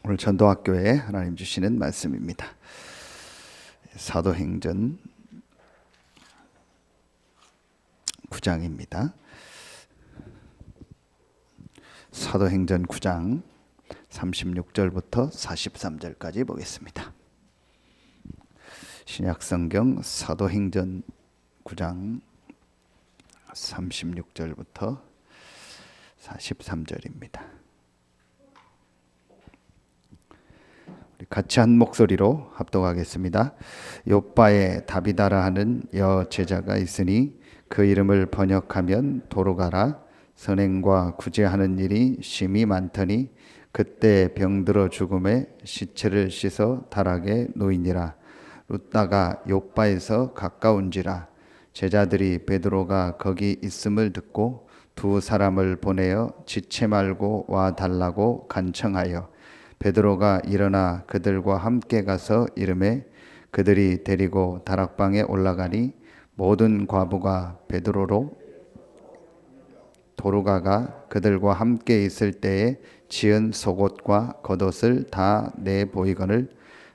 오늘 전도학교에 하나님 주시는 말씀입니다. 사도행전 9장입니다. 사도행전 9장 36절부터 43절까지 보겠습니다. 신약성경 사도행전 9장 36절부터 43절입니다. 같이 한 목소리로 합독하겠습니다. 요빠에 다비다라 하는 여제자가 있으니 그 이름을 번역하면 도로가라. 선행과 구제하는 일이 심히 많더니 그때 병들어 죽음에 시체를 씻어 다락에 놓이니라. 룻다가 요빠에서 가까운지라. 제자들이 베드로가 거기 있음을 듣고 두 사람을 보내어 지체 말고 와 달라고 간청하여 베드로가 일어나 그들과 함께 가서 이르매 그들이 데리고 다락방에 올라가니 모든 과부가 베드로로 도루가가 그들과 함께 있을 때에 지은 속옷과 겉옷을 다 내 보이거늘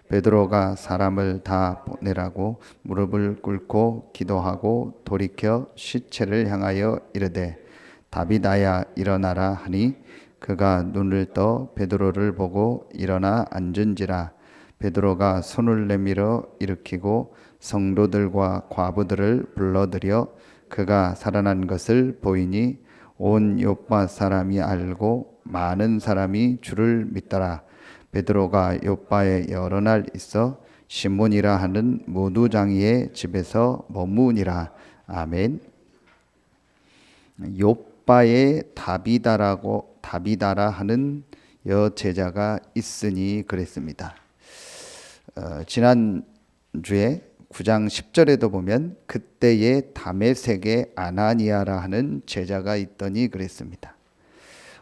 베드로가 사람을 다 보내라고 무릎을 꿇고 기도하고 돌이켜 시체를 향하여 이르되 다비다야 일어나라 하니 그가 눈을 떠 베드로를 보고 일어나 앉은지라. 베드로가 손을 내밀어 일으키고 성도들과 과부들을 불러들여 그가 살아난 것을 보이니 온 요빠 사람이 알고 많은 사람이 주를 믿더라. 베드로가 요빠에 여러 날 있어 시몬이라 하는 무두장이의 집에서 머무니라. 아멘. 요빠에 다비다라 하는 여제자가 있으니 그랬습니다. 지난주에 9장 10절에도 보면 그때의 다메섹에 아나니아라 하는 제자가 있더니 그랬습니다.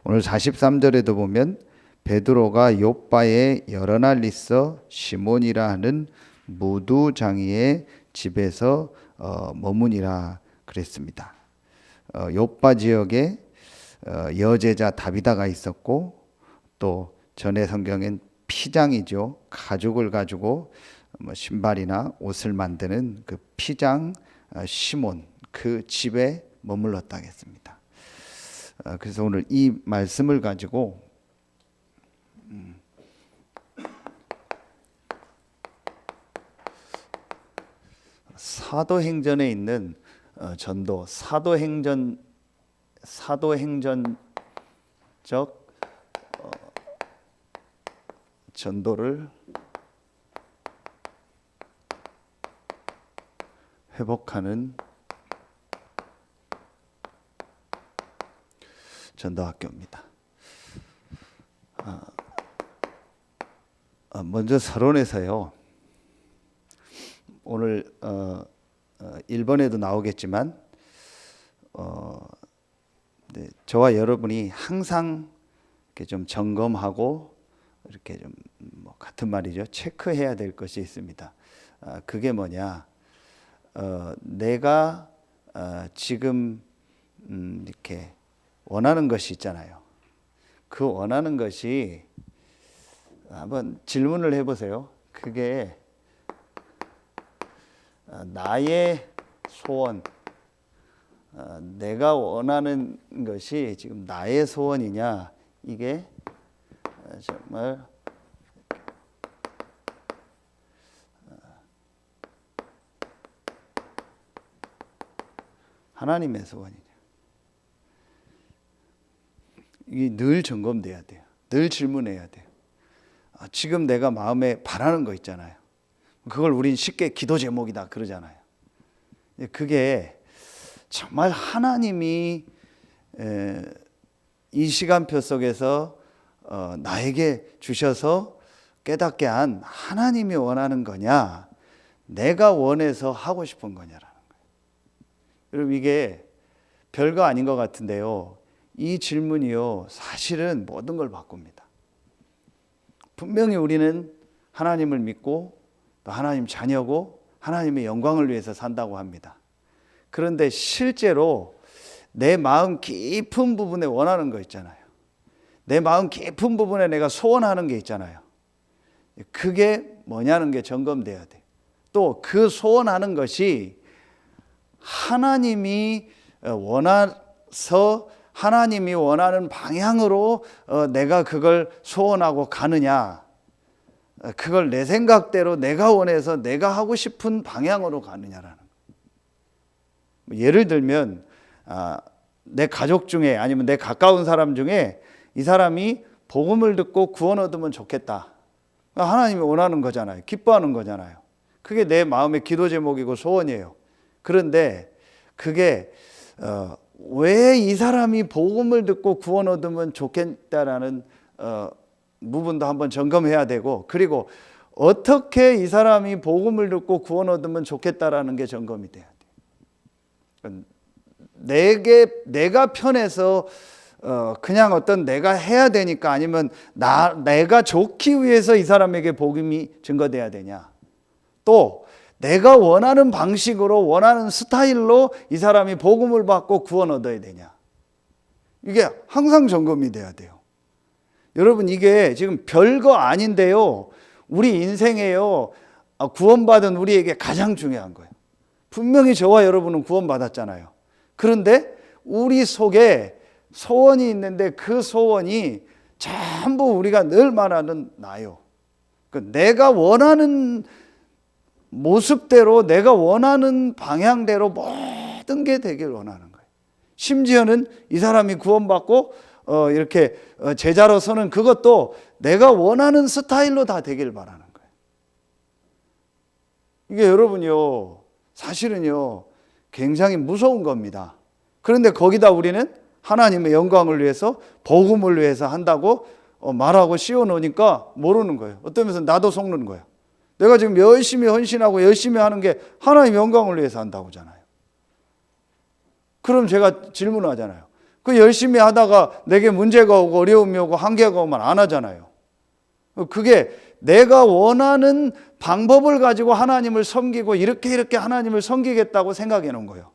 오늘 43절에도 보면 베드로가 요빠에 여러 날 있어 시몬이라 하는 무두장이의 집에서 머무니라 그랬습니다. 요빠 지역에 여제자 다비다가 있었고 또 전에 성경엔 피장이죠. 가죽을 가지고 신발이나 옷을 만드는 그 피장 시몬 그 집에 머물렀다 했습니다. 그래서 오늘 이 말씀을 가지고 사도행전에 있는 전도 사도행전적 전도를 회복하는 전도학교입니다. 먼저 서론에서요. 오늘 1번에도 나오겠지만 저와 여러분이 항상 이렇게 좀 점검하고 이렇게 좀 같은 말이죠. 체크해야 될 것이 있습니다. 그게 뭐냐? 내가 지금 이렇게 원하는 것이 있잖아요. 그 원하는 것이 한번 질문을 해보세요. 그게 나의 소원, 내가 원하는 것이 지금 나의 소원이냐? 이게 정말 하나님의 소원이냐? 이게 늘 점검돼야 돼요. 늘 질문해야 돼요. 지금 내가 마음에 바라는 거 있잖아요. 그걸 우린 쉽게 기도 제목이다 그러잖아요. 그게 정말 하나님이 이 시간표 속에서 나에게 주셔서 깨닫게 한 하나님이 원하는 거냐, 내가 원해서 하고 싶은 거냐라는 거예요. 여러분 이게 별거 아닌 것 같은데요. 이 질문이요 사실은 모든 걸 바꿉니다. 분명히 우리는 하나님을 믿고 또 하나님 자녀고 하나님의 영광을 위해서 산다고 합니다. 그런데 실제로 내 마음 깊은 부분에 원하는 거 있잖아요. 내 마음 깊은 부분에 내가 소원하는 게 있잖아요. 그게 뭐냐는 게 점검돼야 돼. 또 그 소원하는 것이 하나님이 원해서 하나님이 원하는 방향으로 내가 그걸 소원하고 가느냐, 그걸 내 생각대로 내가 원해서 내가 하고 싶은 방향으로 가느냐라는 거예요. 예를 들면 내 가족 중에 아니면 내 가까운 사람 중에 이 사람이 복음을 듣고 구원 얻으면 좋겠다. 하나님이 원하는 거잖아요. 기뻐하는 거잖아요. 그게 내 마음의 기도 제목이고 소원이에요. 그런데 그게 왜 이 사람이 복음을 듣고 구원 얻으면 좋겠다라는 부분도 한번 점검해야 되고, 그리고 어떻게 이 사람이 복음을 듣고 구원 얻으면 좋겠다라는 게 점검이 돼야 돼요. 내가 편해서 그냥 어떤 내가 해야 되니까, 아니면 내가 좋기 위해서 이 사람에게 복음이 증거돼야 되냐, 또 내가 원하는 방식으로 원하는 스타일로 이 사람이 복음을 받고 구원 얻어야 되냐, 이게 항상 점검이 돼야 돼요. 여러분, 이게 지금 별거 아닌데요, 우리 인생에요, 구원받은 우리에게 가장 중요한 거예요. 분명히 저와 여러분은 구원받았잖아요. 그런데 우리 속에 소원이 있는데 그 소원이 전부 우리가 늘 말하는 나요. 내가 원하는 모습대로, 내가 원하는 방향대로 모든 게 되길 원하는 거예요. 심지어는 이 사람이 구원받고 이렇게 제자로 서는 그것도 내가 원하는 스타일로 다 되길 바라는 거예요. 이게 여러분요, 사실은요 굉장히 무서운 겁니다. 그런데 거기다 우리는 하나님의 영광을 위해서, 복음을 위해서 한다고 말하고 씌워놓으니까 모르는 거예요. 어떤 면에서 나도 속는 거예요. 내가 지금 열심히 헌신하고 열심히 하는 게 하나님의 영광을 위해서 한다고잖아요. 그럼 제가 질문을 하잖아요. 그 열심히 하다가 내게 문제가 오고 어려움이 오고 한계가 오면 안 하잖아요. 그게 내가 원하는 방법을 가지고 하나님을 섬기고 이렇게 하나님을 섬기겠다고 생각해 놓은 거예요.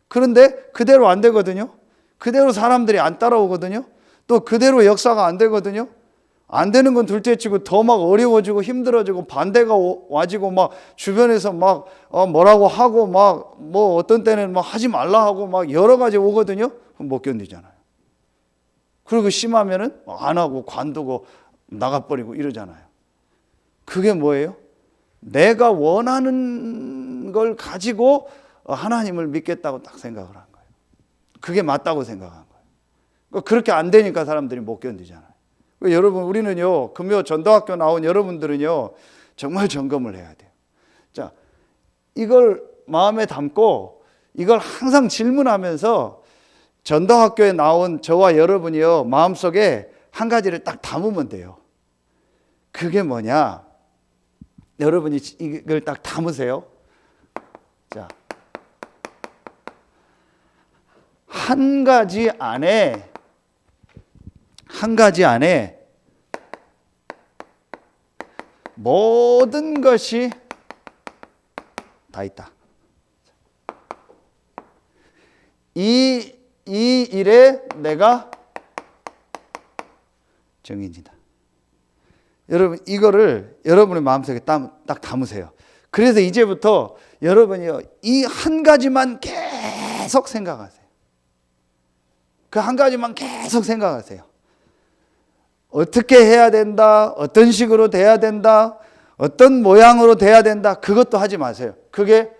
그런데 그대로 안 되거든요. 그대로 사람들이 안 따라오거든요. 또 그대로 역사가 안 되거든요. 안 되는 건 둘째치고 더 막 어려워지고 힘들어지고 반대가 와지고 막 주변에서 막 뭐라고 하고 막 뭐 어떤 때는 막 하지 말라 하고 막 여러 가지 오거든요. 그럼 못 견디잖아요. 그리고 심하면은 안 하고 관두고 나가버리고 이러잖아요. 그게 뭐예요? 내가 원하는 걸 가지고 하나님을 믿겠다고 딱 생각을 한 거예요. 그게 맞다고 생각한 거예요. 그렇게 안 되니까 사람들이 못 견디잖아요. 여러분, 우리는요, 금요 전도학교 나온 여러분들은요, 정말 점검을 해야 돼요. 자, 이걸 마음에 담고 이걸 항상 질문하면서 전도학교에 나온 저와 여러분이요, 마음속에 한 가지를 딱 담으면 돼요. 그게 뭐냐? 여러분이 이걸 딱 담으세요. 자, 한 가지 안에 모든 것이 다 있다. 이 일에 내가 정인이다. 여러분, 이거를 여러분의 마음속에 딱 담으세요. 그래서 이제부터 여러분이요, 이 한 가지만 계속 생각하세요. 그 한 가지만 계속 생각하세요. 어떻게 해야 된다, 어떤 식으로 돼야 된다, 어떤 모양으로 돼야 된다, 그것도 하지 마세요. 그게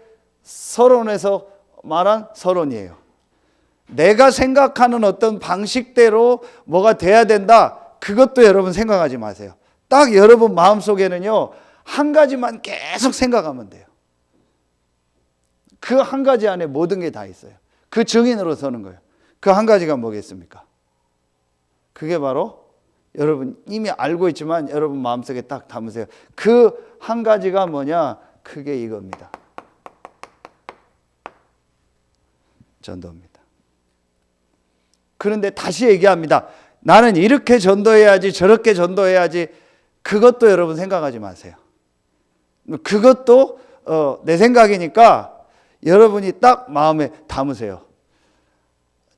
서론에서 말한 서론이에요. 내가 생각하는 어떤 방식대로 뭐가 돼야 된다, 그것도 여러분 생각하지 마세요. 딱 여러분 마음속에는요, 한 가지만 계속 생각하면 돼요. 그 한 가지 안에 모든 게 다 있어요. 그 증인으로 서는 거예요. 그 한 가지가 뭐겠습니까? 그게 바로 여러분 이미 알고 있지만 여러분 마음속에 딱 담으세요. 그 한 가지가 뭐냐? 그게 이겁니다. 전도입니다. 그런데 다시 얘기합니다. 나는 이렇게 전도해야지, 저렇게 전도해야지, 그것도 여러분 생각하지 마세요. 그것도 내 생각이니까 여러분이 딱 마음에 담으세요.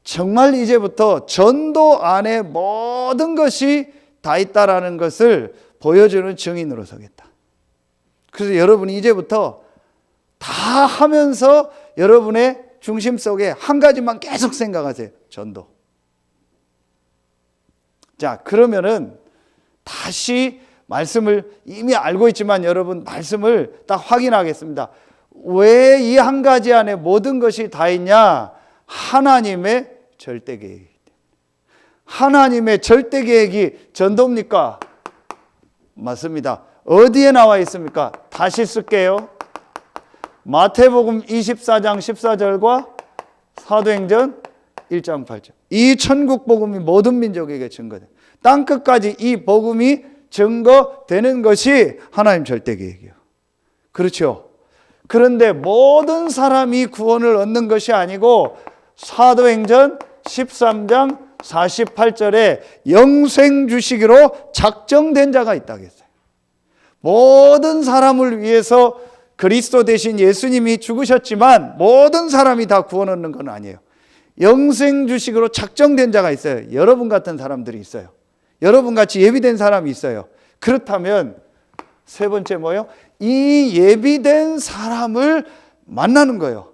정말 이제부터 전도 안에 모든 것이 다 있다라는 것을 보여주는 증인으로 서겠다. 그래서 여러분이 이제부터 다 하면서 여러분의 중심 속에 한 가지만 계속 생각하세요. 전도. 자, 그러면은 다시 말씀을 이미 알고 있지만 여러분 말씀을 딱 확인하겠습니다. 왜 이 한 가지 안에 모든 것이 다 있냐? 하나님의 절대 계획이기 때문에. 하나님의 절대 계획이 전도입니까? 맞습니다. 어디에 나와 있습니까? 다시 쓸게요. 마태복음 24장 14절과 사도행전 1장 8절. 이 천국 복음이 모든 민족에게 증거돼요. 땅끝까지 이 복음이 증거되는 것이 하나님 절대 계획이에요. 그렇죠? 그런데 모든 사람이 구원을 얻는 것이 아니고 사도행전 13장 48절에 영생 주시기로 작정된 자가 있다고 했어요. 모든 사람을 위해서 그리스도 대신 예수님이 죽으셨지만 모든 사람이 다 구원 얻는 건 아니에요. 영생 주식으로 작정된 자가 있어요. 여러분 같은 사람들이 있어요. 여러분 같이 예비된 사람이 있어요. 그렇다면 세 번째 뭐예요? 이 예비된 사람을 만나는 거예요.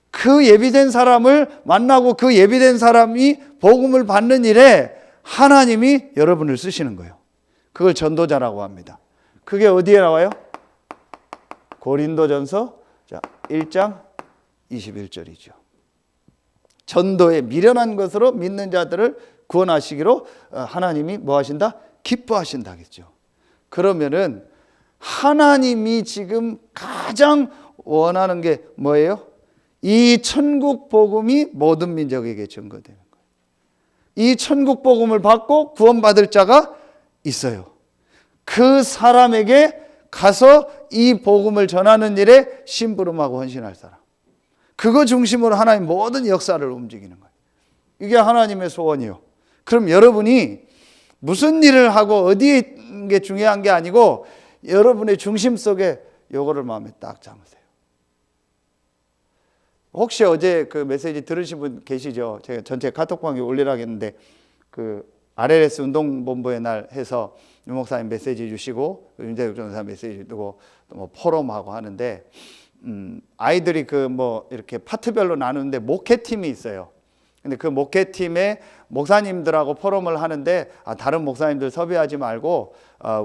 그 예비된 사람을 만나고 그 예비된 사람이 복음을 받는 일에 하나님이 여러분을 쓰시는 거예요. 그걸 전도자라고 합니다. 그게 어디에 나와요? 고린도전서 1장 21절이죠. 전도에 미련한 것으로 믿는 자들을 구원하시기로 하나님이 뭐 하신다? 기뻐하신다 하겠죠. 그러면은 하나님이 지금 가장 원하는 게 뭐예요? 이 천국 복음이 모든 민족에게 증거되는 거예요. 이 천국 복음을 받고 구원받을 자가 있어요. 그 사람에게 가서 이 복음을 전하는 일에 심부름하고 헌신할 사람. 그거 중심으로 하나님 모든 역사를 움직이는 거예요. 이게 하나님의 소원이요. 그럼 여러분이 무슨 일을 하고 어디에 있는 게 중요한 게 아니고 여러분의 중심 속에 요거를 마음에 딱 담으세요. 혹시 어제 그 메시지 들으신 분 계시죠? 제가 전체 카톡방에 올리라고 했는데 그 RLS 운동본부의 날 해서 유 목사님 메시지 주시고 윤재욱 전사 메시지 주고 뭐 포럼하고 하는데 아이들이 그 뭐 이렇게 파트별로 나누는데 목회팀이 있어요. 근데 그 목회팀에 목사님들하고 포럼을 하는데 다른 목사님들 섭외하지 말고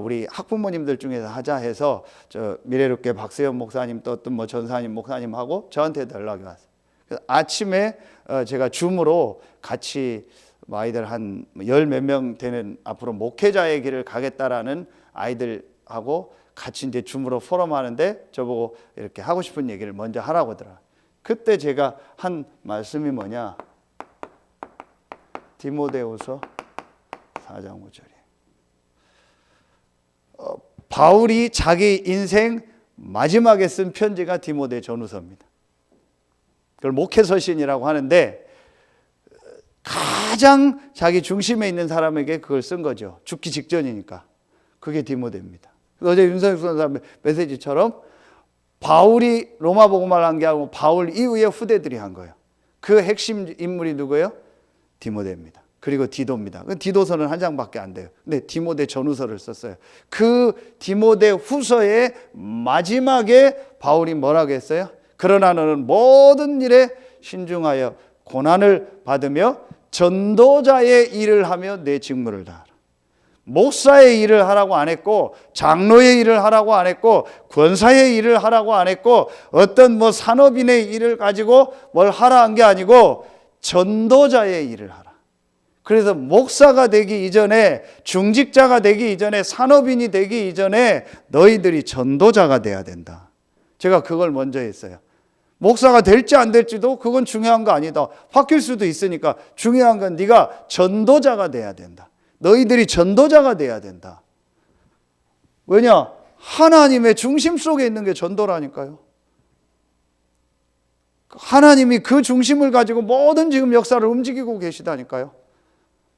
우리 학부모님들 중에서 하자 해서 저 미래롭게 박세현 목사님 또 어떤 뭐 전사님 목사님하고 저한테도 연락이 왔어요. 그래서 아침에 제가 줌으로 같이 아이들 한 열 몇 명 되는 앞으로 목회자의 길을 가겠다라는 아이들하고 같이 이제 줌으로 포럼하는데 저보고 이렇게 하고 싶은 얘기를 먼저 하라고 하더라. 그때 제가 한 말씀이 뭐냐? 디모데후서 4장 5절이에요. 바울이 자기 인생 마지막에 쓴 편지가 디모데 전후서입니다. 그걸 목회서신이라고 하는데 가장 자기 중심에 있는 사람에게 그걸 쓴 거죠. 죽기 직전이니까. 그게 디모데입니다. 어제 윤석열 선사 메시지처럼 바울이 로마 복음을 한 게 아니고 바울 이후에 후대들이 한 거예요. 그 핵심 인물이 누구예요? 디모데입니다. 그리고 디도입니다. 디도서는 한 장밖에 안 돼요. 근데 디모데 전후서를 썼어요. 그 디모데 후서의 마지막에 바울이 뭐라고 했어요? 그러나 너는 모든 일에 신중하여 고난을 받으며 전도자의 일을 하며 내 직무를 다하라. 목사의 일을 하라고 안 했고 장로의 일을 하라고 안 했고 권사의 일을 하라고 안 했고 어떤 뭐 산업인의 일을 가지고 뭘 하라 한 게 아니고 전도자의 일을 하라. 그래서 목사가 되기 이전에 중직자가 되기 이전에 산업인이 되기 이전에 너희들이 전도자가 돼야 된다. 제가 그걸 먼저 했어요. 목사가 될지 안 될지도 그건 중요한 거 아니다. 바뀔 수도 있으니까 중요한 건 네가 전도자가 돼야 된다. 너희들이 전도자가 돼야 된다. 왜냐? 하나님의 중심 속에 있는 게 전도라니까요. 하나님이 그 중심을 가지고 모든 지금 역사를 움직이고 계시다니까요.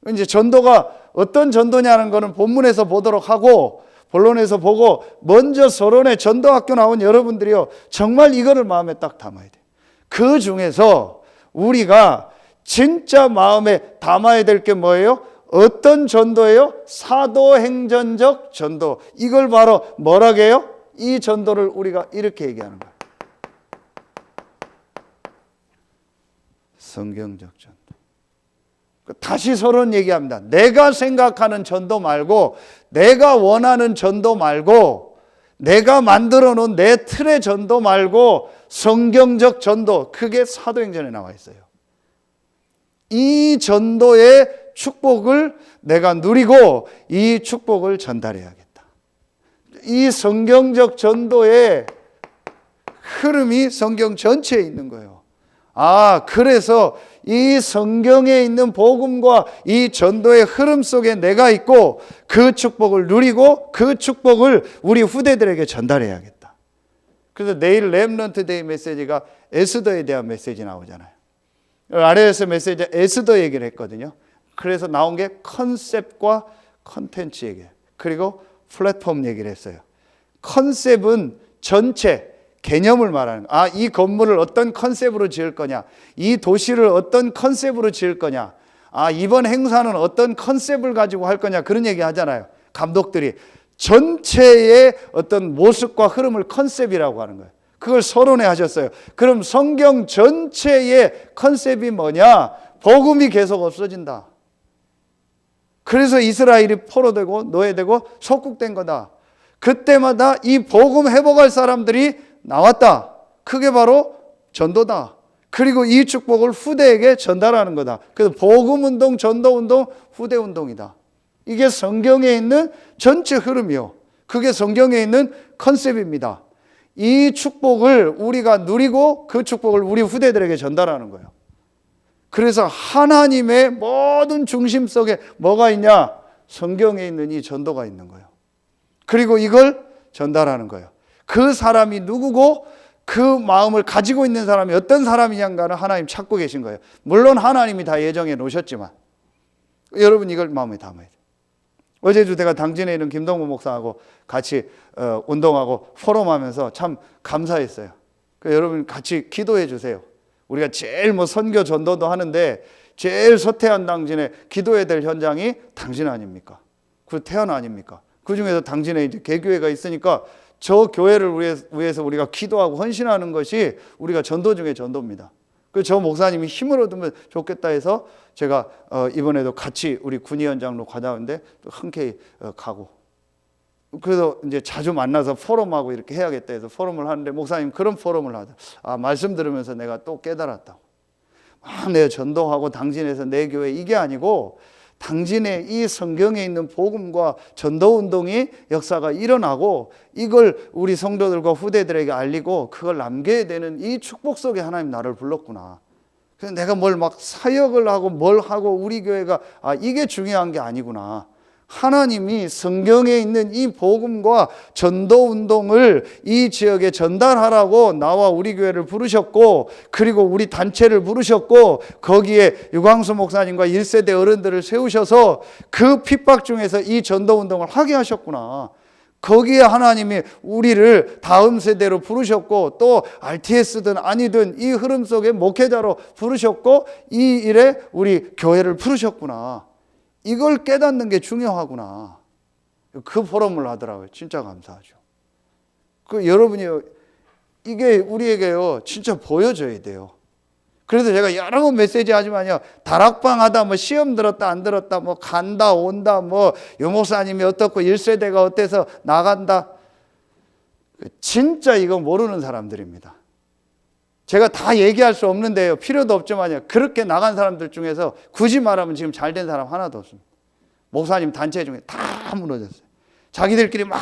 이제 전도가 어떤 전도냐는 거는 본문에서 보도록 하고 본론에서 보고 먼저 서론에 전도학교 나온 여러분들이요 정말 이거를 마음에 딱 담아야 돼요. 그 중에서 우리가 진짜 마음에 담아야 될 게 뭐예요? 어떤 전도예요? 사도행전적 전도. 이걸 바로 뭐라고 해요? 이 전도를 우리가 이렇게 얘기하는 거예요. 성경적 전도. 다시 서론 얘기합니다. 내가 생각하는 전도 말고, 내가 원하는 전도 말고, 내가 만들어 놓은 내 틀의 전도 말고 성경적 전도, 그게 사도행전에 나와 있어요. 이 전도의 축복을 내가 누리고 이 축복을 전달해야겠다. 이 성경적 전도의 흐름이 성경 전체에 있는 거예요. 그래서 이 성경에 있는 복음과 이 전도의 흐름 속에 내가 있고 그 축복을 누리고 그 축복을 우리 후대들에게 전달해야겠다. 그래서 내일 렘넌트 데이 메시지가 에스더에 대한 메시지 나오잖아요. 아래에서 메시지 에스더 얘기를 했거든요. 그래서 나온 게 컨셉과 컨텐츠 얘기, 그리고 플랫폼 얘기를 했어요. 컨셉은 전체 개념을 말하는 거예요. 이 건물을 어떤 컨셉으로 지을 거냐, 이 도시를 어떤 컨셉으로 지을 거냐, 이번 행사는 어떤 컨셉을 가지고 할 거냐, 그런 얘기 하잖아요. 감독들이 전체의 어떤 모습과 흐름을 컨셉이라고 하는 거예요. 그걸 서론에 하셨어요. 그럼 성경 전체의 컨셉이 뭐냐? 복음이 계속 없어진다. 그래서 이스라엘이 포로되고 노예되고 속국된 거다. 그때마다 이 복음 회복할 사람들이 나왔다. 그게 바로 전도다. 그리고 이 축복을 후대에게 전달하는 거다. 그래서 복음운동, 전도운동, 후대운동이다. 이게 성경에 있는 전체 흐름이요. 그게 성경에 있는 컨셉입니다. 이 축복을 우리가 누리고 그 축복을 우리 후대들에게 전달하는 거예요. 그래서 하나님의 모든 중심 속에 뭐가 있냐? 성경에 있는 이 전도가 있는 거예요. 그리고 이걸 전달하는 거예요. 그 사람이 누구고 그 마음을 가지고 있는 사람이 어떤 사람이냐는 하나님 찾고 계신 거예요. 물론 하나님이 다 예정해 놓으셨지만 여러분 이걸 마음에 담아야 돼요. 어제도 제가 당진에 있는 김동무 목사하고 같이 운동하고 포럼하면서 참 감사했어요. 여러분 같이 기도해 주세요. 우리가 제일 선교 전도도 하는데 제일 서태한 당진에 기도해야 될 현장이 당진 아닙니까? 그 태안 아닙니까? 그 중에서 당진에 이제 개교회가 있으니까 저 교회를 위해서 우리가 기도하고 헌신하는 것이 우리가 전도 중에 전도입니다. 그래서 저 목사님이 힘을 얻으면 좋겠다 해서 제가 이번에도 같이 우리 군의 현장으로 가자는데 흔쾌히 가고, 그래서 이제 자주 만나서 포럼하고 이렇게 해야겠다 해서 포럼을 하는데 목사님 그런 포럼을 하자. 말씀 들으면서 내가 또 깨달았다고. 내가 전도하고 당진에서 내 교회 이게 아니고 당진에 이 성경에 있는 복음과 전도운동이 역사가 일어나고 이걸 우리 성도들과 후대들에게 알리고 그걸 남겨야 되는 이 축복 속에 하나님 나를 불렀구나. 그래서 내가 뭘 막 사역을 하고 뭘 하고 우리 교회가 이게 중요한 게 아니구나. 하나님이 성경에 있는 이 복음과 전도운동을 이 지역에 전달하라고 나와 우리 교회를 부르셨고, 그리고 우리 단체를 부르셨고, 거기에 유광수 목사님과 1세대 어른들을 세우셔서 그 핍박 중에서 이 전도운동을 하게 하셨구나. 거기에 하나님이 우리를 다음 세대로 부르셨고, 또 RTS든 아니든 이 흐름 속에 목회자로 부르셨고, 이 일에 우리 교회를 부르셨구나. 이걸 깨닫는 게 중요하구나. 그 포럼을 하더라고요. 진짜 감사하죠. 여러분이 이게 우리에게요 진짜 보여줘야 돼요. 그래서 제가 여러 번 메시지 하지만요, 다락방 하다 시험 들었다 안 들었다 간다 온다 유 목사님이 어떻고 1세대가 어때서 나간다, 진짜 이거 모르는 사람들입니다. 제가 다 얘기할 수 없는데요, 필요도 없지만요, 그렇게 나간 사람들 중에서 굳이 말하면 지금 잘된 사람 하나도 없습니다. 목사님 단체 중에 다 무너졌어요. 자기들끼리 막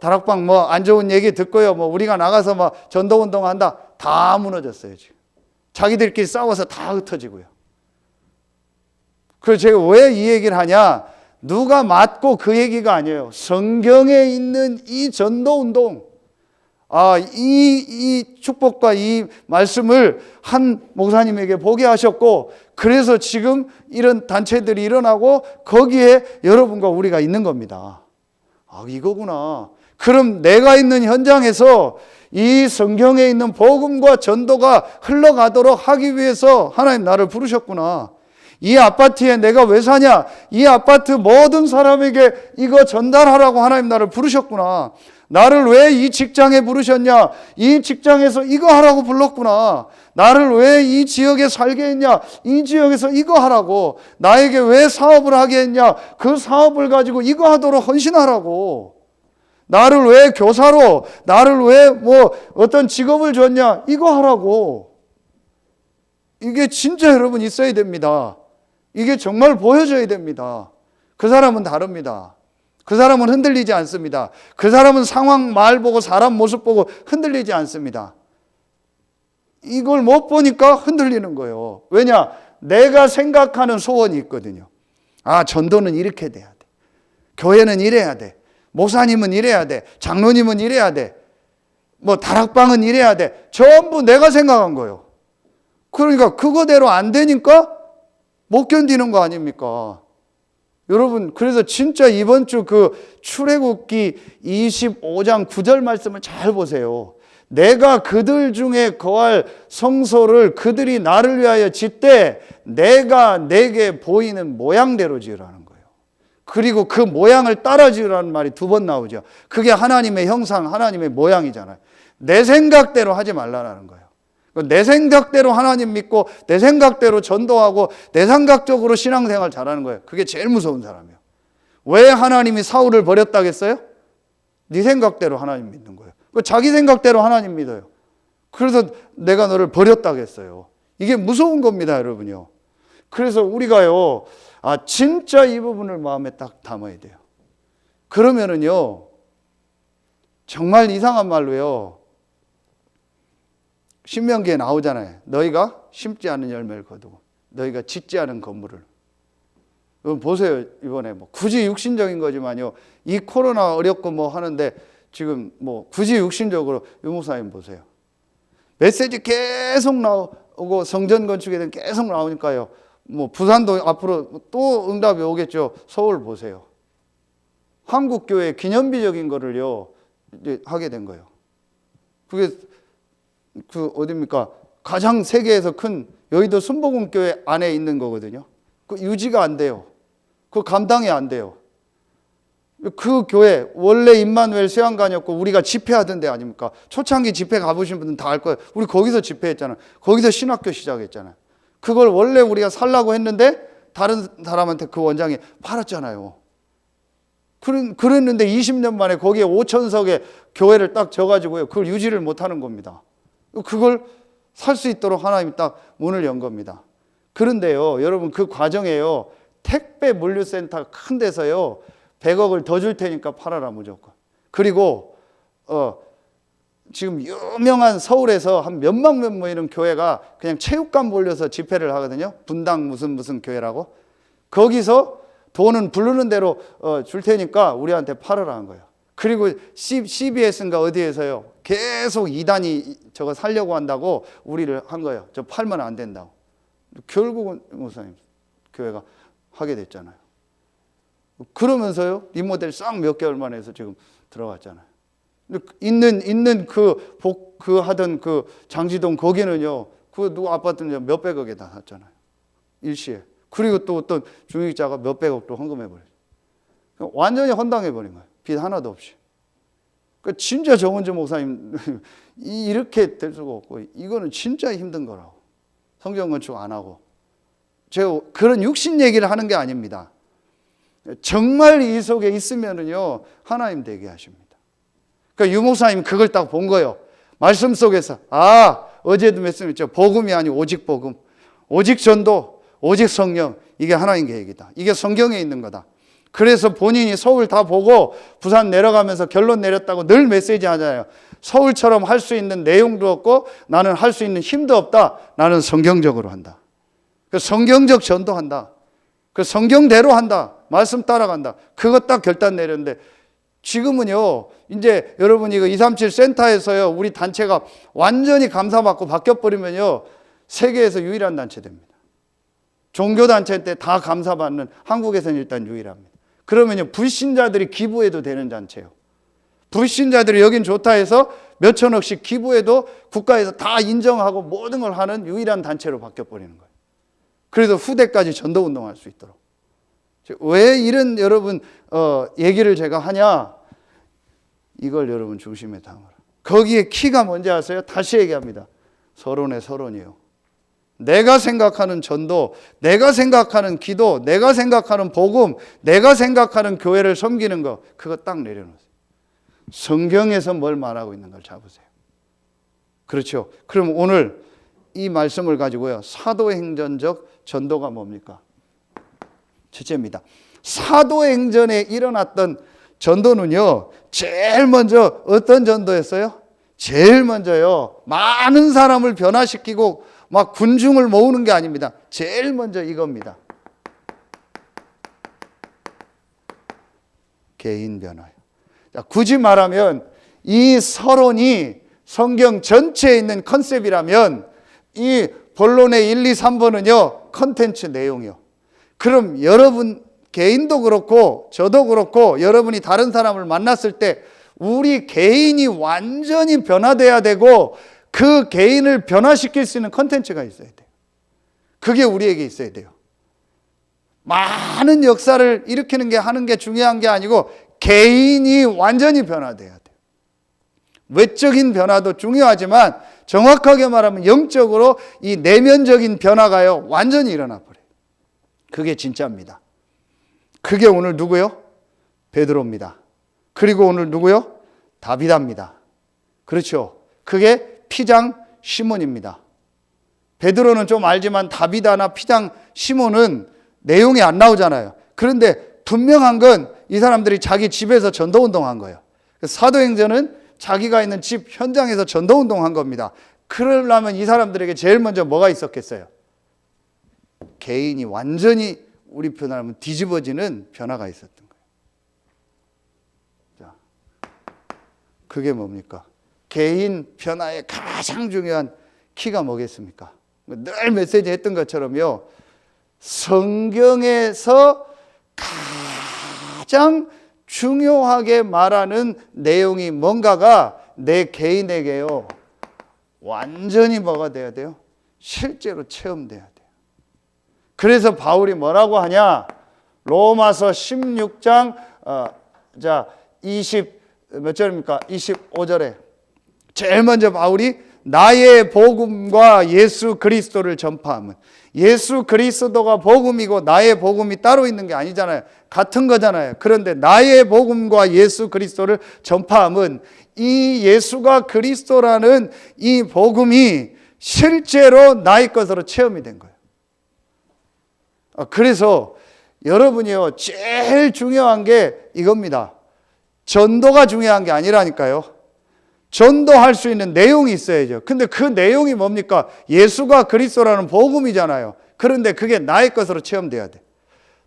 다락방 안 좋은 얘기 듣고요, 우리가 나가서 전도운동 한다, 다 무너졌어요. 지금 자기들끼리 싸워서 다 흩어지고요. 그래서 제가 왜 이 얘기를 하냐, 누가 맞고 그 얘기가 아니에요. 성경에 있는 이 전도운동, 이 축복과 이 말씀을 한 목사님에게 보게 하셨고, 그래서 지금 이런 단체들이 일어나고 거기에 여러분과 우리가 있는 겁니다. 이거구나. 그럼 내가 있는 현장에서 이 성경에 있는 복음과 전도가 흘러가도록 하기 위해서 하나님 나를 부르셨구나. 이 아파트에 내가 왜 사냐? 이 아파트 모든 사람에게 이거 전달하라고 하나님 나를 부르셨구나. 나를 왜 이 직장에 부르셨냐? 이 직장에서 이거 하라고 불렀구나. 나를 왜 이 지역에 살게 했냐? 이 지역에서 이거 하라고. 나에게 왜 사업을 하게 했냐? 그 사업을 가지고 이거 하도록 헌신하라고. 나를 왜 교사로, 나를 왜 어떤 직업을 줬냐? 이거 하라고. 이게 진짜 여러분 있어야 됩니다. 이게 정말 보여져야 됩니다. 그 사람은 다릅니다. 그 사람은 흔들리지 않습니다. 그 사람은 상황, 말 보고 사람 모습 보고 흔들리지 않습니다. 이걸 못 보니까 흔들리는 거예요. 왜냐? 내가 생각하는 소원이 있거든요. 아, 전도는 이렇게 돼야 돼. 교회는 이래야 돼. 목사님은 이래야 돼. 장로님은 이래야 돼. 다락방은 이래야 돼. 전부 내가 생각한 거예요. 그러니까 그거대로 안 되니까 못 견디는 거 아닙니까? 여러분, 그래서 진짜 이번 주 출애굽기 25장 9절 말씀을 잘 보세요. 내가 그들 중에 거할 성소를 그들이 나를 위하여 짓되 내가 내게 보이는 모양대로 지으라는 거예요. 그리고 그 모양을 따라 지으라는 말이 2번 나오죠. 그게 하나님의 형상, 하나님의 모양이잖아요. 내 생각대로 하지 말라는 거예요. 내 생각대로 하나님 믿고 내 생각대로 전도하고 내 생각적으로 신앙생활 잘하는 거예요. 그게 제일 무서운 사람이에요. 왜 하나님이 사울을 버렸다겠어요? 네 생각대로 하나님 믿는 거예요. 자기 생각대로 하나님 믿어요. 그래서 내가 너를 버렸다겠어요. 이게 무서운 겁니다, 여러분요. 그래서 우리가요, 진짜 이 부분을 마음에 딱 담아야 돼요. 그러면은요, 정말 이상한 말로요, 신명기에 나오잖아요. 너희가 심지 않은 열매를 거두고 너희가 짓지 않은 건물을. 보세요. 이번에 굳이 육신적인 거지만요. 이 코로나 어렵고 하는데 지금 굳이 육신적으로 유 목사님 보세요. 메시지 계속 나오고 성전 건축에 대한 계속 나오니까요. 부산도 앞으로 또 응답이 오겠죠. 서울 보세요. 한국교회 기념비적인 거를요 이제 하게 된 거예요. 그게 어디입니까? 가장 세계에서 큰 여의도 순복음교회 안에 있는 거거든요. 그 유지가 안 돼요. 그 감당이 안 돼요. 그 교회 원래 임마누엘 수양관이었고 우리가 집회하던 데 아닙니까? 초창기 집회 가보신 분들은 다 알 거예요. 우리 거기서 집회했잖아요. 거기서 신학교 시작했잖아요. 그걸 원래 우리가 살라고 했는데 다른 사람한테 그 원장이 팔았잖아요. 그랬는데 20년 만에 거기에 5,000석의 교회를 딱 져가지고요. 그걸 유지를 못하는 겁니다. 그걸 살 수 있도록 하나님이 딱 문을 연 겁니다. 그런데요, 여러분 그 과정에요, 택배 물류센터 큰 데서요 100억을 더 줄 테니까 팔아라 무조건. 그리고 지금 유명한 서울에서 한 몇만 명 모이는 교회가 그냥 체육관 몰려서 집회를 하거든요. 분당 무슨 교회라고. 거기서 돈은 부르는 대로 줄 테니까 우리한테 팔으라는 거예요. 그리고 CBS인가 어디에서요 계속 이단이 저거 살려고 한다고 우리를 한 거예요. 저 팔면 안 된다고. 결국은 목사님 교회가 하게 됐잖아요. 그러면서요 리모델 싹 몇 개월 만에 해서 지금 들어갔잖아요. 있는 그 하던 그 장지동 거기는요 그 누구 아파트는 몇백억에 다 샀잖아요. 일시에. 그리고 또 어떤 중위자가 몇백억도 헌금해버려요. 완전히 헌당해버린 거예요. 빚 하나도 없이. 그러니까 진짜 정은주 목사님 이렇게 될 수가 없고 이거는 진짜 힘든 거라고. 성경 건축 안 하고. 제가 그런 육신 얘기를 하는 게 아닙니다. 정말 이 속에 있으면은요 하나님 되게 하십니다. 그러니까 유 목사님 그걸 딱 본 거예요. 말씀 속에서 어제도 말씀했죠. 복음이 아니고 오직 복음, 오직 전도, 오직 성령. 이게 하나님 계획이다. 이게 성경에 있는 거다. 그래서 본인이 서울 다 보고 부산 내려가면서 결론 내렸다고 늘 메시지 하잖아요. 서울처럼 할 수 있는 내용도 없고 나는 할 수 있는 힘도 없다. 나는 성경적으로 한다. 그 성경적 전도한다. 그 성경대로 한다. 말씀 따라간다. 그거 딱 결단 내렸는데 지금은요 이제 여러분 이거 237 센터에서요 우리 단체가 완전히 감사받고 바뀌어버리면요 세계에서 유일한 단체 됩니다. 종교단체 때 다 감사받는 한국에서는 일단 유일합니다. 그러면요 불신자들이 기부해도 되는 단체예요. 불신자들이 여긴 좋다 해서 몇 천억씩 기부해도 국가에서 다 인정하고 모든 걸 하는 유일한 단체로 바뀌어버리는 거예요. 그래서 후대까지 전도운동할 수 있도록. 왜 이런 여러분 얘기를 제가 하냐? 이걸 여러분 중심에 담으라. 거기에 키가 뭔지 아세요? 다시 얘기합니다. 서론의 서론이에요. 내가 생각하는 전도, 내가 생각하는 기도, 내가 생각하는 복음, 내가 생각하는 교회를 섬기는 거, 그거 딱 내려놓으세요. 성경에서 뭘 말하고 있는 걸 잡으세요. 그렇죠? 그럼 오늘 이 말씀을 가지고요, 사도행전적 전도가 뭡니까? 첫째입니다. 사도행전에 일어났던 전도는요, 제일 먼저 어떤 전도였어요? 제일 먼저요, 많은 사람을 변화시키고 막 군중을 모으는 게 아닙니다. 제일 먼저 이겁니다. 개인 변화요. 자, 굳이 말하면 이 서론이 성경 전체에 있는 컨셉이라면 이 본론의 1, 2, 3번은요 컨텐츠 내용이요. 그럼 여러분 개인도 그렇고 저도 그렇고 여러분이 다른 사람을 만났을 때 우리 개인이 완전히 변화돼야 되고 그 개인을 변화시킬 수 있는 컨텐츠가 있어야 돼요. 그게 우리에게 있어야 돼요. 많은 역사를 일으키는 게 하는 게 중요한 게 아니고 개인이 완전히 변화돼야 돼요. 외적인 변화도 중요하지만 정확하게 말하면 영적으로 이 내면적인 변화가요 완전히 일어나 버려요. 그게 진짜입니다. 그게 오늘 누구요? 베드로입니다. 그리고 오늘 누구요? 다비다입니다. 그렇죠. 그게 피장 시몬입니다. 베드로는 좀 알지만 다비다나 피장 시몬은 내용이 안 나오잖아요. 그런데 분명한 건 이 사람들이 자기 집에서 전도운동한 거예요. 사도행전은 자기가 있는 집 현장에서 전도운동한 겁니다. 그러려면 이 사람들에게 제일 먼저 뭐가 있었겠어요? 개인이 완전히 우리 표현하면 뒤집어지는 변화가 있었던 거예요. 자, 그게 뭡니까? 개인 변화의 가장 중요한 키가 뭐겠습니까? 늘 메시지 했던 것처럼요, 성경에서 가장 중요하게 말하는 내용이 뭔가가 내 개인에게요 완전히 뭐가 돼야 돼요? 실제로 체험돼야 돼요. 그래서 바울이 뭐라고 하냐? 로마서 16장 20 몇 절입니까? 25절에 제일 먼저 바울이 나의 복음과 예수 그리스도를 전파함은, 예수 그리스도가 복음이고 나의 복음이 따로 있는 게 아니잖아요. 같은 거잖아요. 그런데 나의 복음과 예수 그리스도를 전파함은 이 예수가 그리스도라는 이 복음이 실제로 나의 것으로 체험이 된 거예요. 그래서 여러분이요 제일 중요한 게 이겁니다. 전도가 중요한 게 아니라니까요. 전도할 수 있는 내용이 있어야죠. 근데 그 내용이 뭡니까? 예수가 그리스도라는 복음이잖아요. 그런데 그게 나의 것으로 체험돼야 돼.